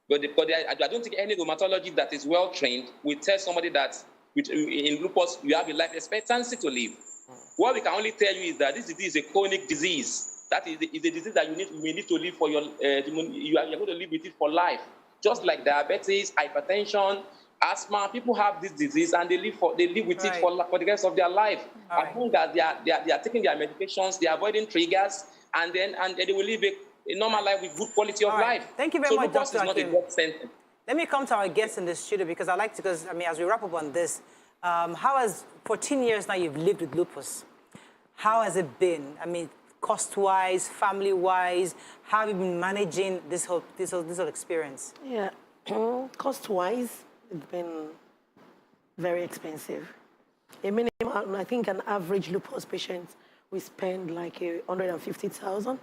But I don't think any rheumatologist that is well-trained will tell somebody that in lupus, you have a life expectancy to live. What we can only tell you is that this disease is a chronic disease. That is a disease that you need to live for you're going to live with it for life. Just like diabetes, hypertension, asthma, people have this disease and they live with it for the rest of their life. As long as they are taking their medications, they are avoiding triggers, and they will live a normal life with good quality of life. Thank you very much, Dr. Not a death sentence. Let me come to our guests in the studio because I like to, as we wrap up on this, how has 14 years now you've lived with lupus? How has it been? Cost-wise, family-wise, how have you been managing this whole experience? Yeah, cost-wise, it's been very expensive. I think an average lupus patient, we spend like 150,000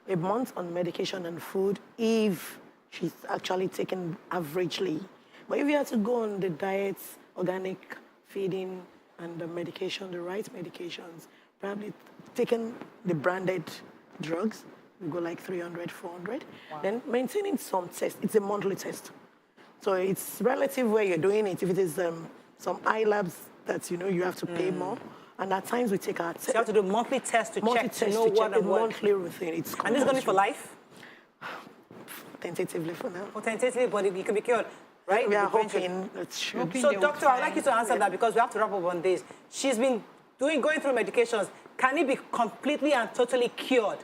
a month on medication and food if she's actually taken averagely. But if you have to go on the diets, organic feeding, and the medication, the right medications, probably taking the branded drugs, we go like 300, 400. Wow. Then maintaining some tests, it's a monthly test. So it's relative where you're doing it. If it is some eye labs that you have to pay more, and at times we take our test. So you have to do monthly tests to check to know what and what. Monthly routine. It's and this is going to be for life? Tentatively for now. Tentatively, but it can be cured, right? We are hoping that's true. So, doctor, I'd like you to answer that because we have to wrap up on this. She's been going through medications. Can it be completely and totally cured?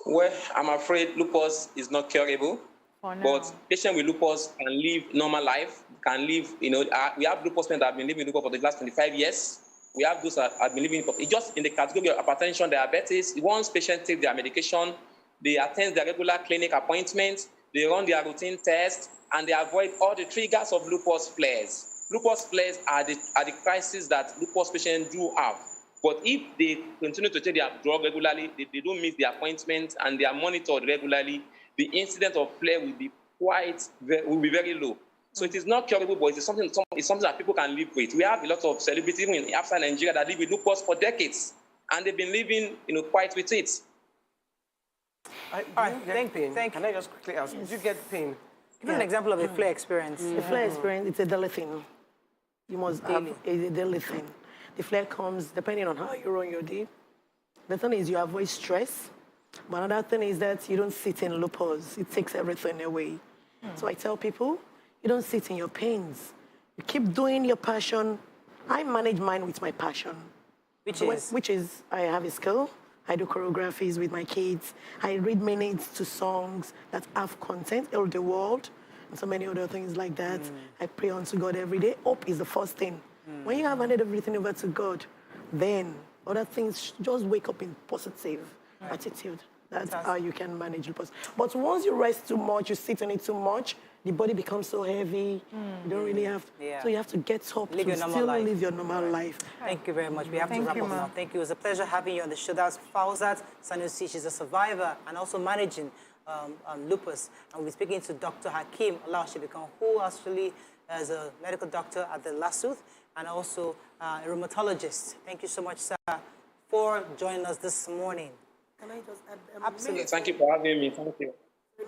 Well, I'm afraid lupus is not curable. But patients with lupus can live normal life, can live, we have lupus patients that have been living with lupus for the last 25 years. We have those that have been living just in the category of hypertension, diabetes. Once patients take their medication, they attend their regular clinic appointments, they run their routine tests, and they avoid all the triggers of lupus flares. Lupus flares are the crises that lupus patients do have. But if they continue to take their drug regularly, they don't miss the appointment, and they are monitored regularly, the incidence of flare will be very low. So it is not curable, but it's something that people can live with. We have a lot of celebrities even outside Nigeria that live with lupus for decades, and they've been living, quite with it. Can I just quickly ask? Yes. Did you get pain? Give an example of a flare experience. The flare experience, it's a daily thing. You must have a daily thing. The flare comes depending on how you run your day. The thing is you avoid stress. But another thing is that you don't sit in lupus. It takes everything away. So I tell people, you don't sit in your pains. You keep doing your passion. I manage mine with my passion. Which is, I have a skill. I do choreographies with my kids. I read minutes to songs that have content all the world, and so many other things like that. I pray unto God every day. Hope is the first thing. When you have handed everything over to God, then other things, just wake up in positive attitude. That's how you can manage lupus. But once you rest too much, you sit on it too much, the body becomes so heavy. You don't really have. So you have to get up to live your normal life. Thank you very much. We have to wrap up now. Thank you. It was a pleasure having you on the show. That's Fauzat Sanusi. She's a survivor and also managing lupus. And we're speaking to Dr. Hakeem Olaosebikan, who actually is a medical doctor at the LASUTH and also a rheumatologist. Thank you so much, sir, for joining us this morning. Can I just add? Absolutely. Thank you for having me. Thank you.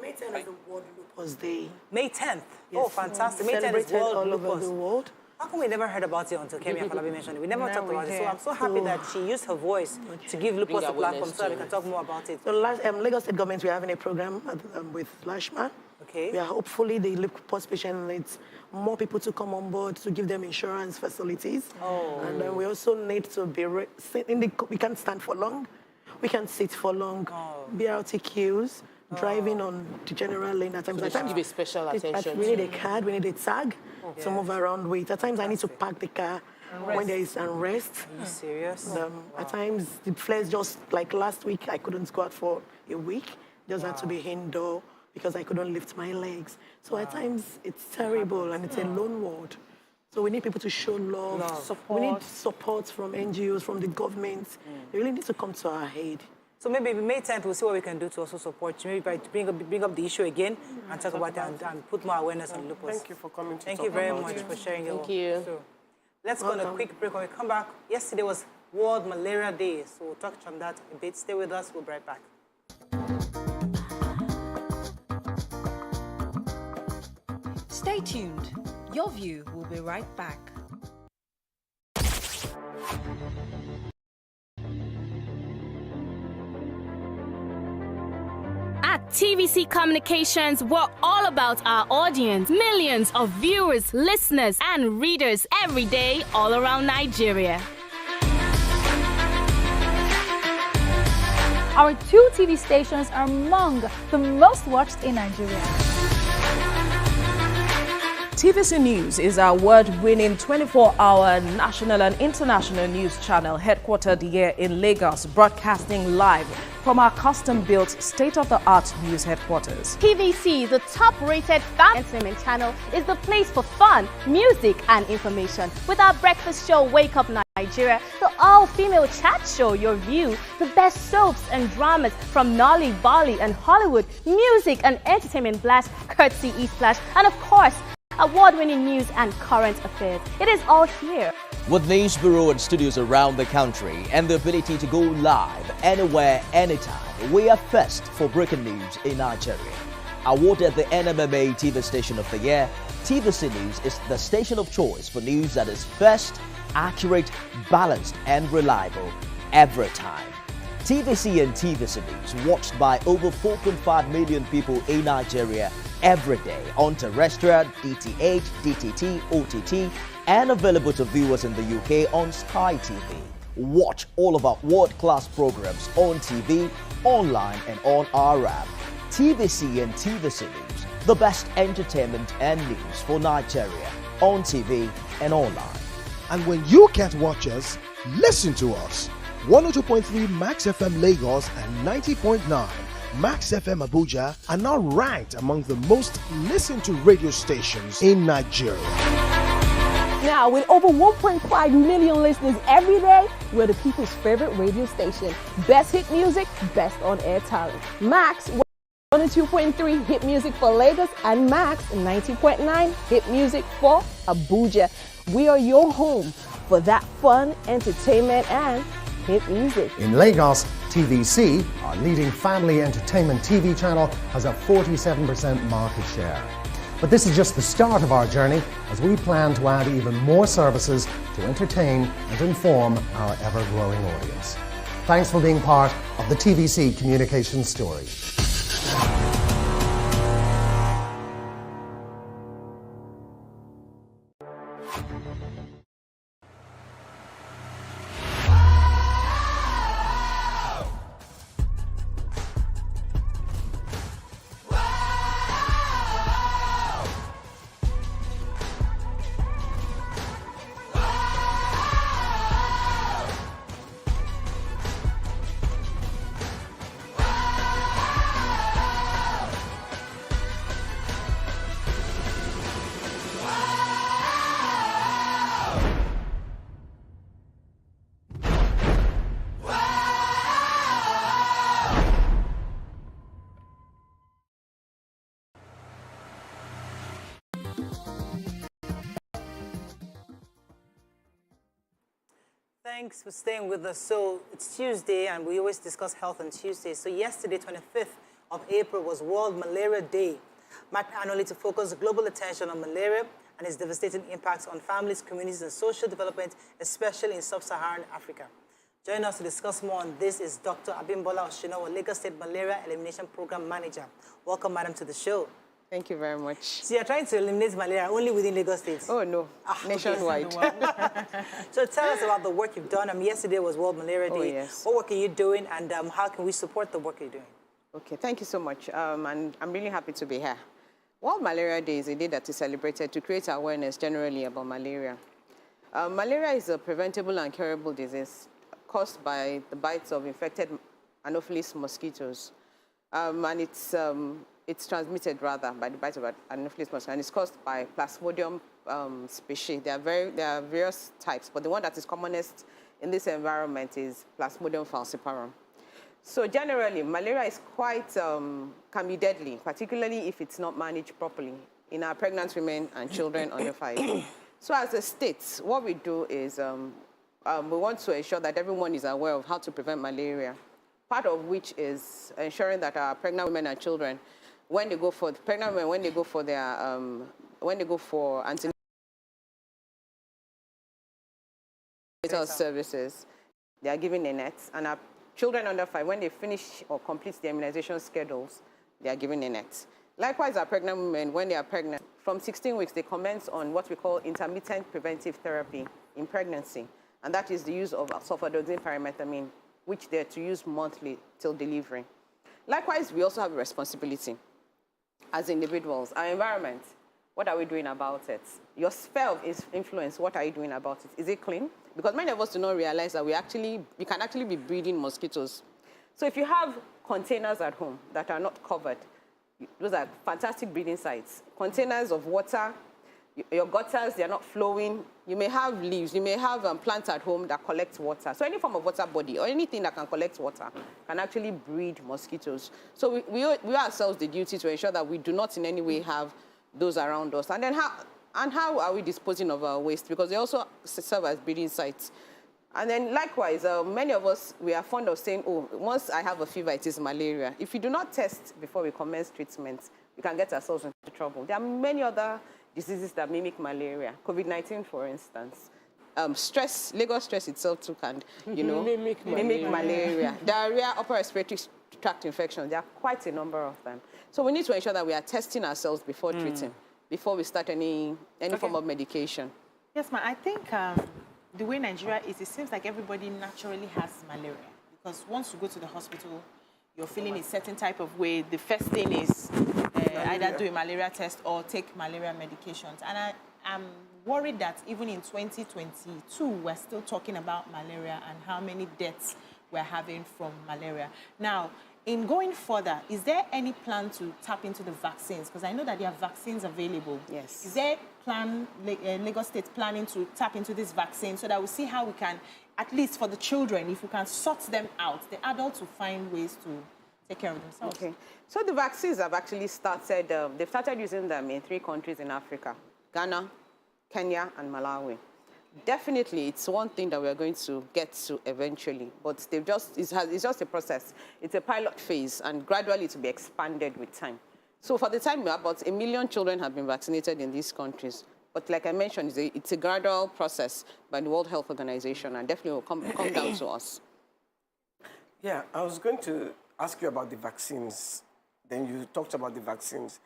May 10th is the World Lupus Day. May 10th? Yes. Oh, fantastic. May 10th is World all Lupus. over the world. How come we never heard about it until Kemi Afolabi mentioned it? We never talked about it. So I'm so happy that she used her voice to give Lupus a platform so that we can talk more about it. So Lagos State government, we're having a program with Lashma. Okay. We are hopefully the Lupus patient needs more people to come on board to give them insurance facilities. Oh. And we also need to be, we can't stand for long. We can't sit for long. BRT queues, driving on the general lane at times. So at times give a special attention. we need a card, we need a tag to move around with. At times I need to park the car when there is unrest. Are you serious? At times the flares just, like last week, I couldn't go out for a week. Just had to be indoor because I couldn't lift my legs. So at times it's terrible and it's a lone ward. So we need people to show love. Support. We need support from NGOs, from the government. They really need to come to our aid. So maybe May 10th, we'll see what we can do to also support you. Maybe by bring up the issue again and talk about it and put more awareness on lupus. Thank you for coming to Thank talk you very about much it. for sharing your Thank you. story. Let's go on a quick break. When we come back, yesterday was World Malaria Day, so we'll touch on that a bit. Stay with us. We'll be right back. Stay tuned. Your View will be right back. At TVC Communications, we're all about our audience. Millions of viewers, listeners, and readers every day all around Nigeria. Our 2 TV stations are among the most watched in Nigeria. TVC News is our award-winning 24-hour national and international news channel headquartered here in Lagos, broadcasting live from our custom-built state-of-the-art news headquarters. TVC, the top-rated family entertainment channel, is the place for fun, music, and information. With our breakfast show, Wake Up Nigeria, the all-female chat show, Your View, the best soaps and dramas from Nolly, Bolly, and Hollywood, music and entertainment blast, courtesy E-Splash, and of course, award-winning news and current affairs. It is all here. With News Bureau and studios around the country and the ability to go live anywhere, anytime, we are first for breaking news in Nigeria. Awarded the NMMA TV Station of the Year, TVC News is the station of choice for news that is first, accurate, balanced, and reliable every time. TVC and TVC News watched by over 4.5 million people in Nigeria every day on terrestrial, DTH, DTT, OTT, and available to viewers in the UK on Sky TV. Watch all of our world-class programs on TV, online, and on our app. TVC and TVC News, the best entertainment and news for Nigeria on TV and online. And when you can't watch us, listen to us. 102.3 Max FM Lagos and 90.9 Max FM Abuja are now ranked among the most listened to radio stations in Nigeria. Now, with over 1.5 million listeners every day, we're the people's favorite radio station. Best hit music, best on-air talent. Max 102.3 hit music for Lagos and Max 90.9 hit music for Abuja. We are your home for that fun, entertainment, and hit music. In Lagos, TVC, our leading family entertainment TV channel, has a 47% market share. But this is just the start of our journey as we plan to add even more services to entertain and inform our ever-growing audience. Thanks for being part of the TVC Communications story. Thanks for staying with us. So it's Tuesday, and we always discuss health on Tuesday. So yesterday, 25th of April, was World Malaria Day, marked annually to focus global attention on malaria and its devastating impacts on families, communities, and social development, especially in sub-Saharan Africa. Joining us to discuss more on this is Dr. Abimbola Oshinowo, Lagos State Malaria Elimination Program Manager. Welcome, madam, to the show. Thank you very much. So you're trying to eliminate malaria only within Lagos State? Oh, no. Nationwide. So tell us about the work you've done. Yesterday was World Malaria Day. Oh, yes. What work are you doing, and how can we support the work you're doing? Okay, thank you so much. And I'm really happy to be here. World Malaria Day is a day that is celebrated to create awareness generally about malaria. Malaria is a preventable and curable disease caused by the bites of infected Anopheles mosquitoes. And it's transmitted, rather, by the bite of Anopheles mosquito, and it's caused by Plasmodium species. There are various types, but the one that is commonest in this environment is Plasmodium falciparum. So generally, malaria is can be deadly, particularly if it's not managed properly in our pregnant women and children under 5. So as a state, what we do is we want to ensure that everyone is aware of how to prevent malaria, part of which is ensuring that our pregnant women and children, when they go for antenatal services, they are given a net, and our children under 5, when they finish or complete their immunization schedules, they are given a net. Likewise, our pregnant women, when they are pregnant, from 16 weeks, they commence on what we call intermittent preventive therapy in pregnancy, and that is the use of sulfadoxine pyrimethamine, which they're to use monthly till delivery. Likewise, we also have a responsibility as individuals. Our environment, what are we doing about it? Your sphere of influence, what are you doing about it? Is it clean? Because many of us do not realize that we can actually be breeding mosquitoes. So if you have containers at home that are not covered, those are fantastic breeding sites. Containers of water, your gutters, they are not flowing. You may have leaves, you may have plants at home that collect water. So any form of water body or anything that can collect water can actually breed mosquitoes. So we ourselves the duty to ensure that we do not in any way have those around us. And then how are we disposing of our waste? Because they also serve as breeding sites. And then likewise, many of us, we are fond of saying, oh, once I have a fever, it is malaria. If we do not test before we commence treatment, we can get ourselves into trouble. There are many other diseases that mimic malaria. COVID-19, for instance. Lagos stress itself too can, mimic malaria. Diarrhea, upper respiratory tract infections, there are quite a number of them. So we need to ensure that we are testing ourselves before treating, before we start any form of medication. Yes, ma'am. I think the way Nigeria is, it seems like everybody naturally has malaria. Because once you go to the hospital, you're feeling a certain type of way. The first thing is either do a malaria test or take malaria medications. And I'm worried that even in 2022, we're still talking about malaria and how many deaths we're having from malaria. Now, in going further, is there any plan to tap into the vaccines? Because I know that there are vaccines available. Yes. Is there Lagos State planning to tap into this vaccine so that we see how we can, at least for the children, if we can sort them out, the adults will find ways to take care of themselves? Okay. So the vaccines have actually started, they've started using them in 3 countries in Africa, Ghana, Kenya, and Malawi. Definitely, it's one thing that we're going to get to eventually, but it's just a process. It's a pilot phase, and gradually it will be expanded with time. So for the time, about 1 million children have been vaccinated in these countries. But like I mentioned, it's a gradual process by the World Health Organization, and definitely will come down to us. Yeah, I was going to ask you about the vaccines. Then you talked about the vaccines.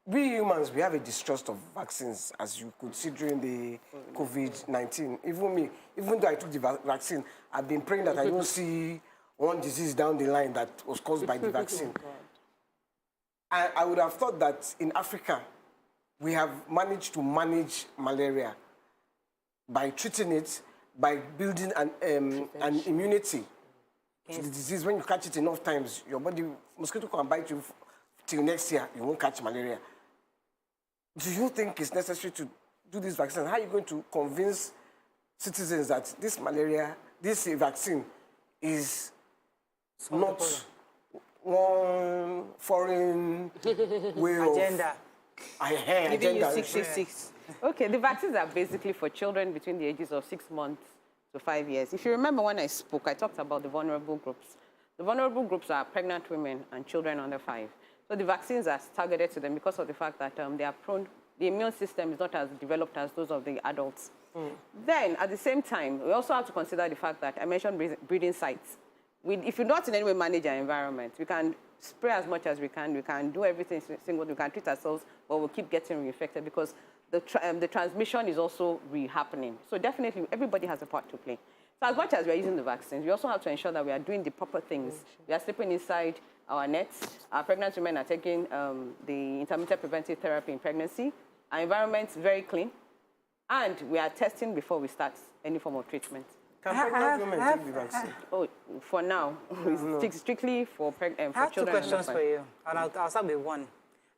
We humans, we have a distrust of vaccines, as you could see during the COVID-19. Even me, even though I took the vaccine, I've been praying that I don't see one disease down the line that was caused by the vaccine. I would have thought that in Africa, we have managed to manage malaria by treating it, by building an immunity to the disease. When you catch it enough times, your body, mosquito can bite you till next year, you won't catch malaria. Do you think it's necessary to do this vaccine? How are you going to convince citizens that this vaccine is not one foreign way agenda? Giving you 666. Okay, the vaccines are basically for children between the ages of 6 months to 5 years. If you remember when I spoke, I talked about the vulnerable groups. The vulnerable groups are pregnant women and children under 5. So the vaccines are targeted to them because of the fact that they are prone the immune system is not as developed as those of the adults. Then, at the same time, we also have to consider the fact that I mentioned breeding sites. If you not in any way manage our environment, we can spray as much as we can do everything single, we can treat ourselves, but we'll keep getting reinfected because the transmission is also happening. So definitely, everybody has a part to play. So as much as we are using the vaccines, we also have to ensure that we are doing the proper things. We are sleeping inside our nets. Our pregnant women are taking the intermittent preventive therapy in pregnancy. Our environment is very clean. And we are testing before we start any form of treatment. Can pregnant women take the vaccine? Oh, for now, it's strictly for children. I have two questions for you, and I'll start with one.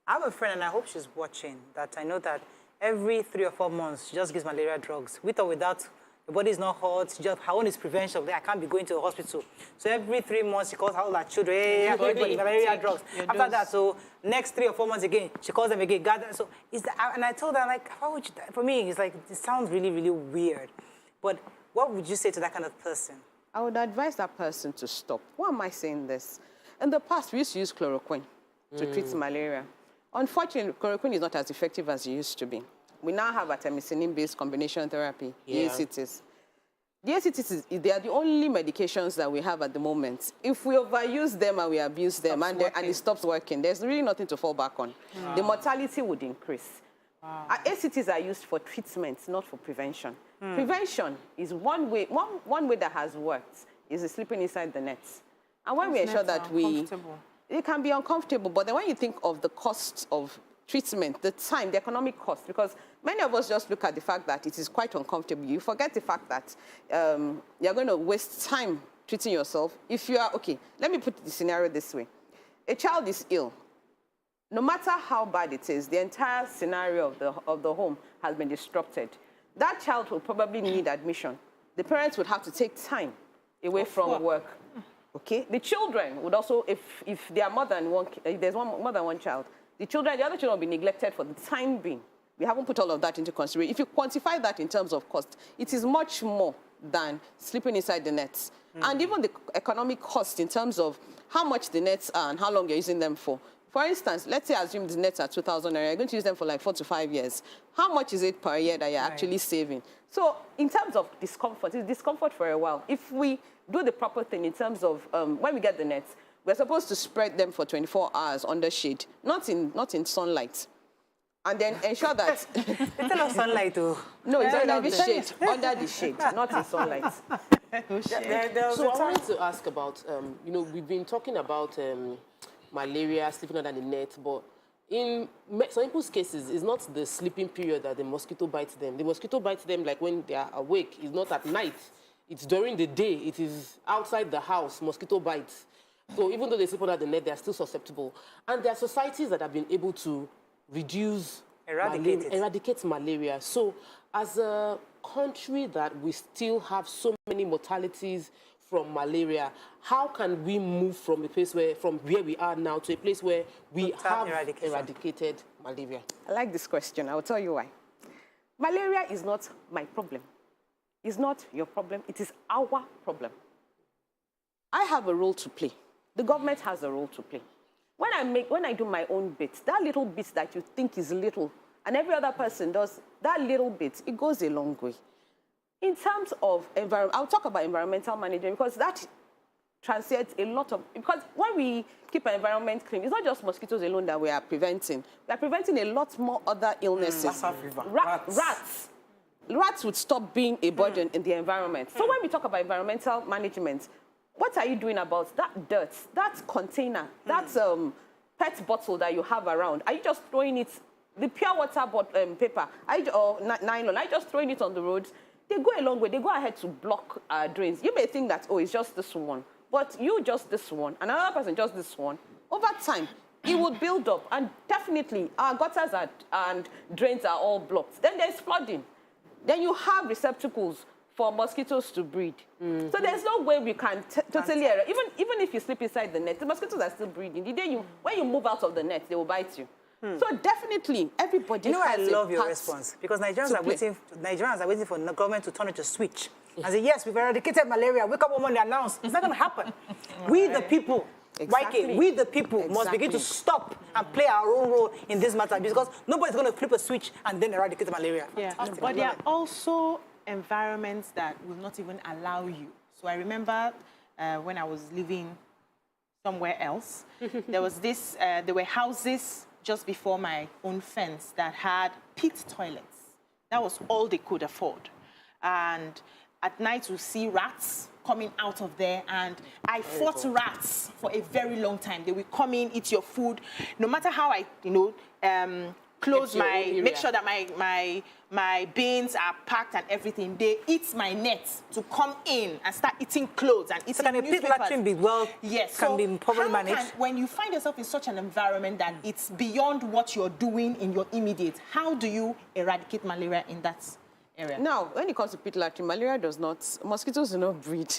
I have a friend, and I hope she's watching, that I know that every 3 or 4 months, she just gives malaria drugs. With or without, the body is not hot, just her own is prevention. I can't be going to the hospital. So every 3 months, she calls all her children, hey, everybody, malaria drugs. After that, so next 3 or 4 months again, she calls them again. So is that, and I told her, like, how would you, for me, it's like, it sounds really, really weird. But what would you say to that kind of person? I would advise that person to stop. Why am I saying this? In the past, we used to use chloroquine to treat malaria. Unfortunately, chloroquine is not as effective as it used to be. We now have artemisinin-based combination therapy, ACTs. The ACTs, they are the only medications that we have at the moment. If we overuse them and we abuse them and it stops working, there's really nothing to fall back on. The mortality would increase. ACTs are used for treatment, not for prevention. Prevention is one way that has worked is sleeping inside the nets. And when we ensure that it can be uncomfortable, but then when you think of the cost of treatment, the time, the economic cost, because many of us just look at the fact that it is quite uncomfortable. You forget the fact that you're going to waste time treating yourself. If you are, okay, let me put the scenario this way. A child is ill. No matter how bad it is, the entire scenario of the home has been disrupted. That child will probably need admission. The parents would have to take time away from work. Okay? The children would also, if they are more than one, if there's more than one child, the other children will be neglected for the time being. We haven't put all of that into consideration. If you quantify that in terms of cost, it is much more than sleeping inside the nets. And even the economic cost in terms of how much the nets are and how long you're using them for. For instance, let's say assume the nets are 2,000 naira, you're going to use them for like 4 to 5 years. How much is it per year that you're actually saving? So in terms of discomfort, it's discomfort for a while. If we do the proper thing in terms of when we get the nets, we're supposed to spread them for 24 hours under shade, not in sunlight. And then ensure that... It's not sunlight, though. No, it's under the shade, not in sunlight. So I wanted to ask about, we've been talking about malaria, sleeping under the net, but in some people's cases, it's not the sleeping period that the mosquito bites them. The mosquito bites them like when they are awake. It's not at night. It's during the day. It is outside the house, mosquito bites. So even though they sleep under the net, they are still susceptible. And there are societies that have been able to eradicate malaria. So as a country that we still have so many mortalities from malaria, how can we move from where we are now to a place where we have eradicated malaria? I like this question. I will tell you why. Malaria is not my problem. It's not your problem. It is our problem. I have a role to play. The government has a role to play. When I do my own bit, that little bit that you think is little, and every other person does that little bit, it goes a long way. In terms of environment, I'll talk about environmental management because that transcends a lot of, because when we keep our environment clean, it's not just mosquitoes alone that we are preventing. We are preventing a lot more other illnesses. Rats would stop being a burden in the environment. So when we talk about environmental management, what are you doing about that dirt, that container, that PET bottle that you have around? Are you just throwing it, the pure water paper, or nylon, are you just throwing it on the road? They go a long way. They go ahead to block drains. You may think that, oh, it's just this one. But you just this one, and another person just this one. Over time, it will build up. And definitely, our gutters and drains are all blocked. Then there's flooding. Then you have receptacles for mosquitoes to breed. So there's no way we can totally... Even if you sleep inside the net, the mosquitoes are still breeding. The day when you move out of the net, they will bite you. So definitely, everybody has I love your response. Because Nigerians are waiting for the government to turn it to switch. And say, yes, we've eradicated malaria. Wake up one morning and announce. It's not going to happen. We, the people, Exactly. We the people must begin to stop and play our own role in this matter because nobody's going to flip a switch and then eradicate malaria. Yeah, but there are also environments that will not even allow you. So I remember when I was living somewhere else, there were houses just before my own fence that had pit toilets. That was all they could afford. And at night, you see rats coming out of there, and I fought rats for a very long time. They will come in, eat your food. No matter how I, close make sure that my bins are packed and everything, they eat my nets to come in and start eating clothes and eating newspapers. Can a pit latrine be can be properly managed? When you find yourself in such an environment that it's beyond what you're doing in your immediate, how do you eradicate malaria in that area? Now, when it comes to pit latrine, mosquitoes do not breed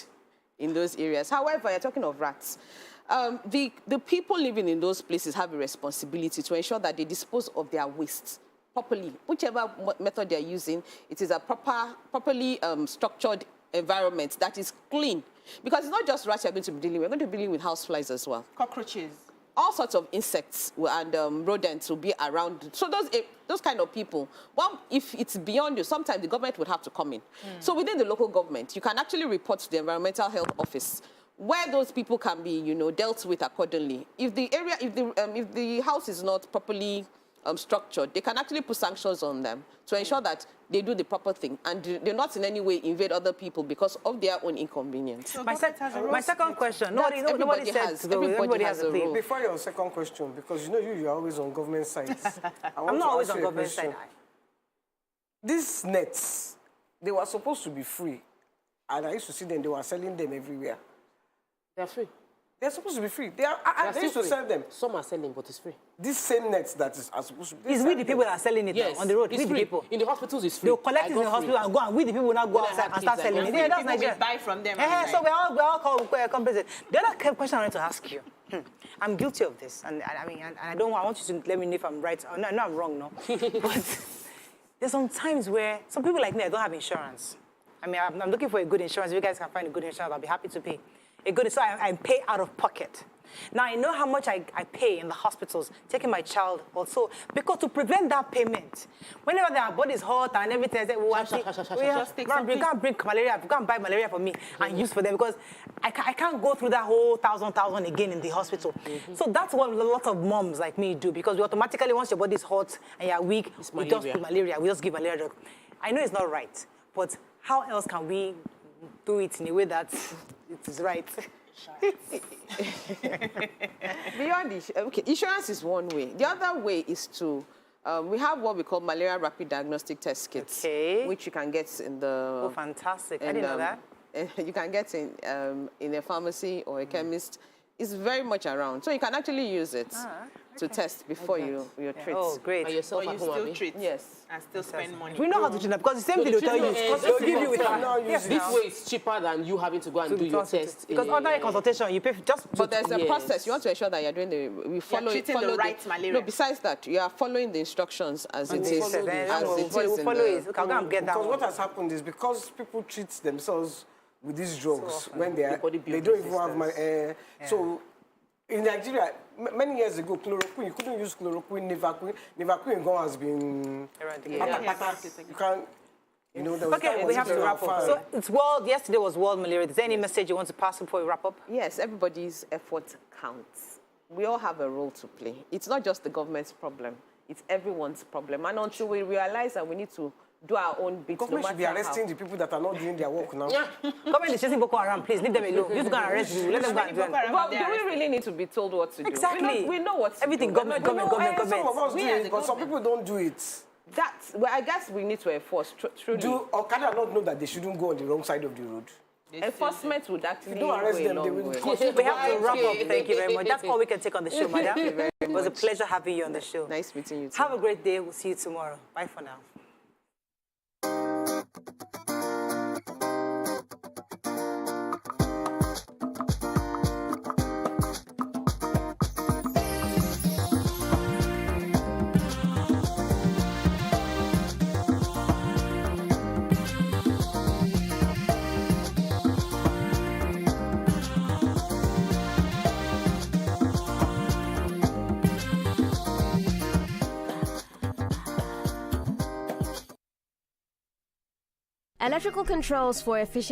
in those areas. However, you're talking of rats. The people living in those places have a responsibility to ensure that they dispose of their waste properly. Whichever method they're using, it is a properly structured environment that is clean. Because it's not just rats you're going to be dealing with. We're going to be dealing with houseflies as well. Cockroaches. All sorts of insects and rodents will be around. So those kind of people, well, if it's beyond you, sometimes the government would have to come in. So within the local government, you can actually report to the environmental health office where those people can be, dealt with accordingly. If the house is not properly structured, they can actually put sanctions on them to ensure that they do the proper thing and they're not in any way invade other people because of their own inconvenience. So my second question, nobody has a role. Before your second question, because you're always on government sites. I'm not always on government side. These nets, they were supposed to be free. And I used to see them, they were selling them everywhere. They're free. They're supposed to be free. They used to sell them. Some are selling, but it's free. These same nets that are supposed to be. It's we the people that are selling it now, on the road. It's free. The people. In the hospitals, it's free. They'll collect it in the hospital and go, and we the people will now go outside and start selling it. Yeah, that's Nigeria. Buy from them. So we're all compensated. The other question I wanted to ask you, I'm guilty of this, and I want you to let me know if I'm right. No, I'm wrong, no. But there's some times where some people like me, I don't have insurance. I'm looking for a good insurance. If you guys can find a good insurance, I'll be happy to pay. So I pay out of pocket. Now, I know how much I pay in the hospitals, taking my child also, because to prevent that payment, whenever their body is hot and everything, I say, you can't bring malaria, you can't buy malaria for me and use for them, because I can't go through that whole thousand again in the hospital. So that's what a lot of moms like me do, because we automatically, once your body is hot and you're weak, we just put malaria, we just give malaria drug. I know it's not right, but how else can we do it in a way that it is right? Beyond insurance is one way. The other way is to we have what we call malaria rapid diagnostic test kits, which you can get in the. Oh, fantastic! I didn't know that. You can get in a pharmacy or a chemist. It's very much around, so you can actually use it to test before you treat. Oh, great! Or you still treat. Yes. And still spend money. We know how to treat them, because the same thing they'll tell you. They'll give you with this way is cheaper than you having to go and do your test. Because ordinary consultation, you pay just. But there's a process. You want to ensure that you're doing the right malaria. No, besides that, you are following the instructions as it is. We'll follow it. Okay, I'm going to get that. Because what has happened is because people treat themselves with these drugs when they don't even have money. So in Nigeria, many years ago, chloroquine, you couldn't use chloroquine, Nivaquine has been eradicated. You can't, okay, we have to wrap up. So it's yesterday was World Malaria. Is there any message you want to pass before we wrap up? Yes, everybody's effort counts. We all have a role to play. It's not just the government's problem. It's everyone's problem. And until we realize that we need to do our own bit. Government should be arresting the people that are not doing their work now. Government is chasing Boko Haram. Please leave them alone. You go and arrest them. Let them go and do it. Well, do we really need to be told what to do? Exactly. We know what to everything do. Government. Some of us do it, but some people don't do it. I guess we need to enforce truly. Or can I not know that they shouldn't go on the wrong side of the road? Enforcement would actually don't arrest them, they will. We have to wrap up. Thank you very much. That's all we can take on the show, madam. It was a pleasure having you on the show. Nice meeting you too. Have a great day. We'll see you tomorrow. Bye for now. Electrical controls for efficient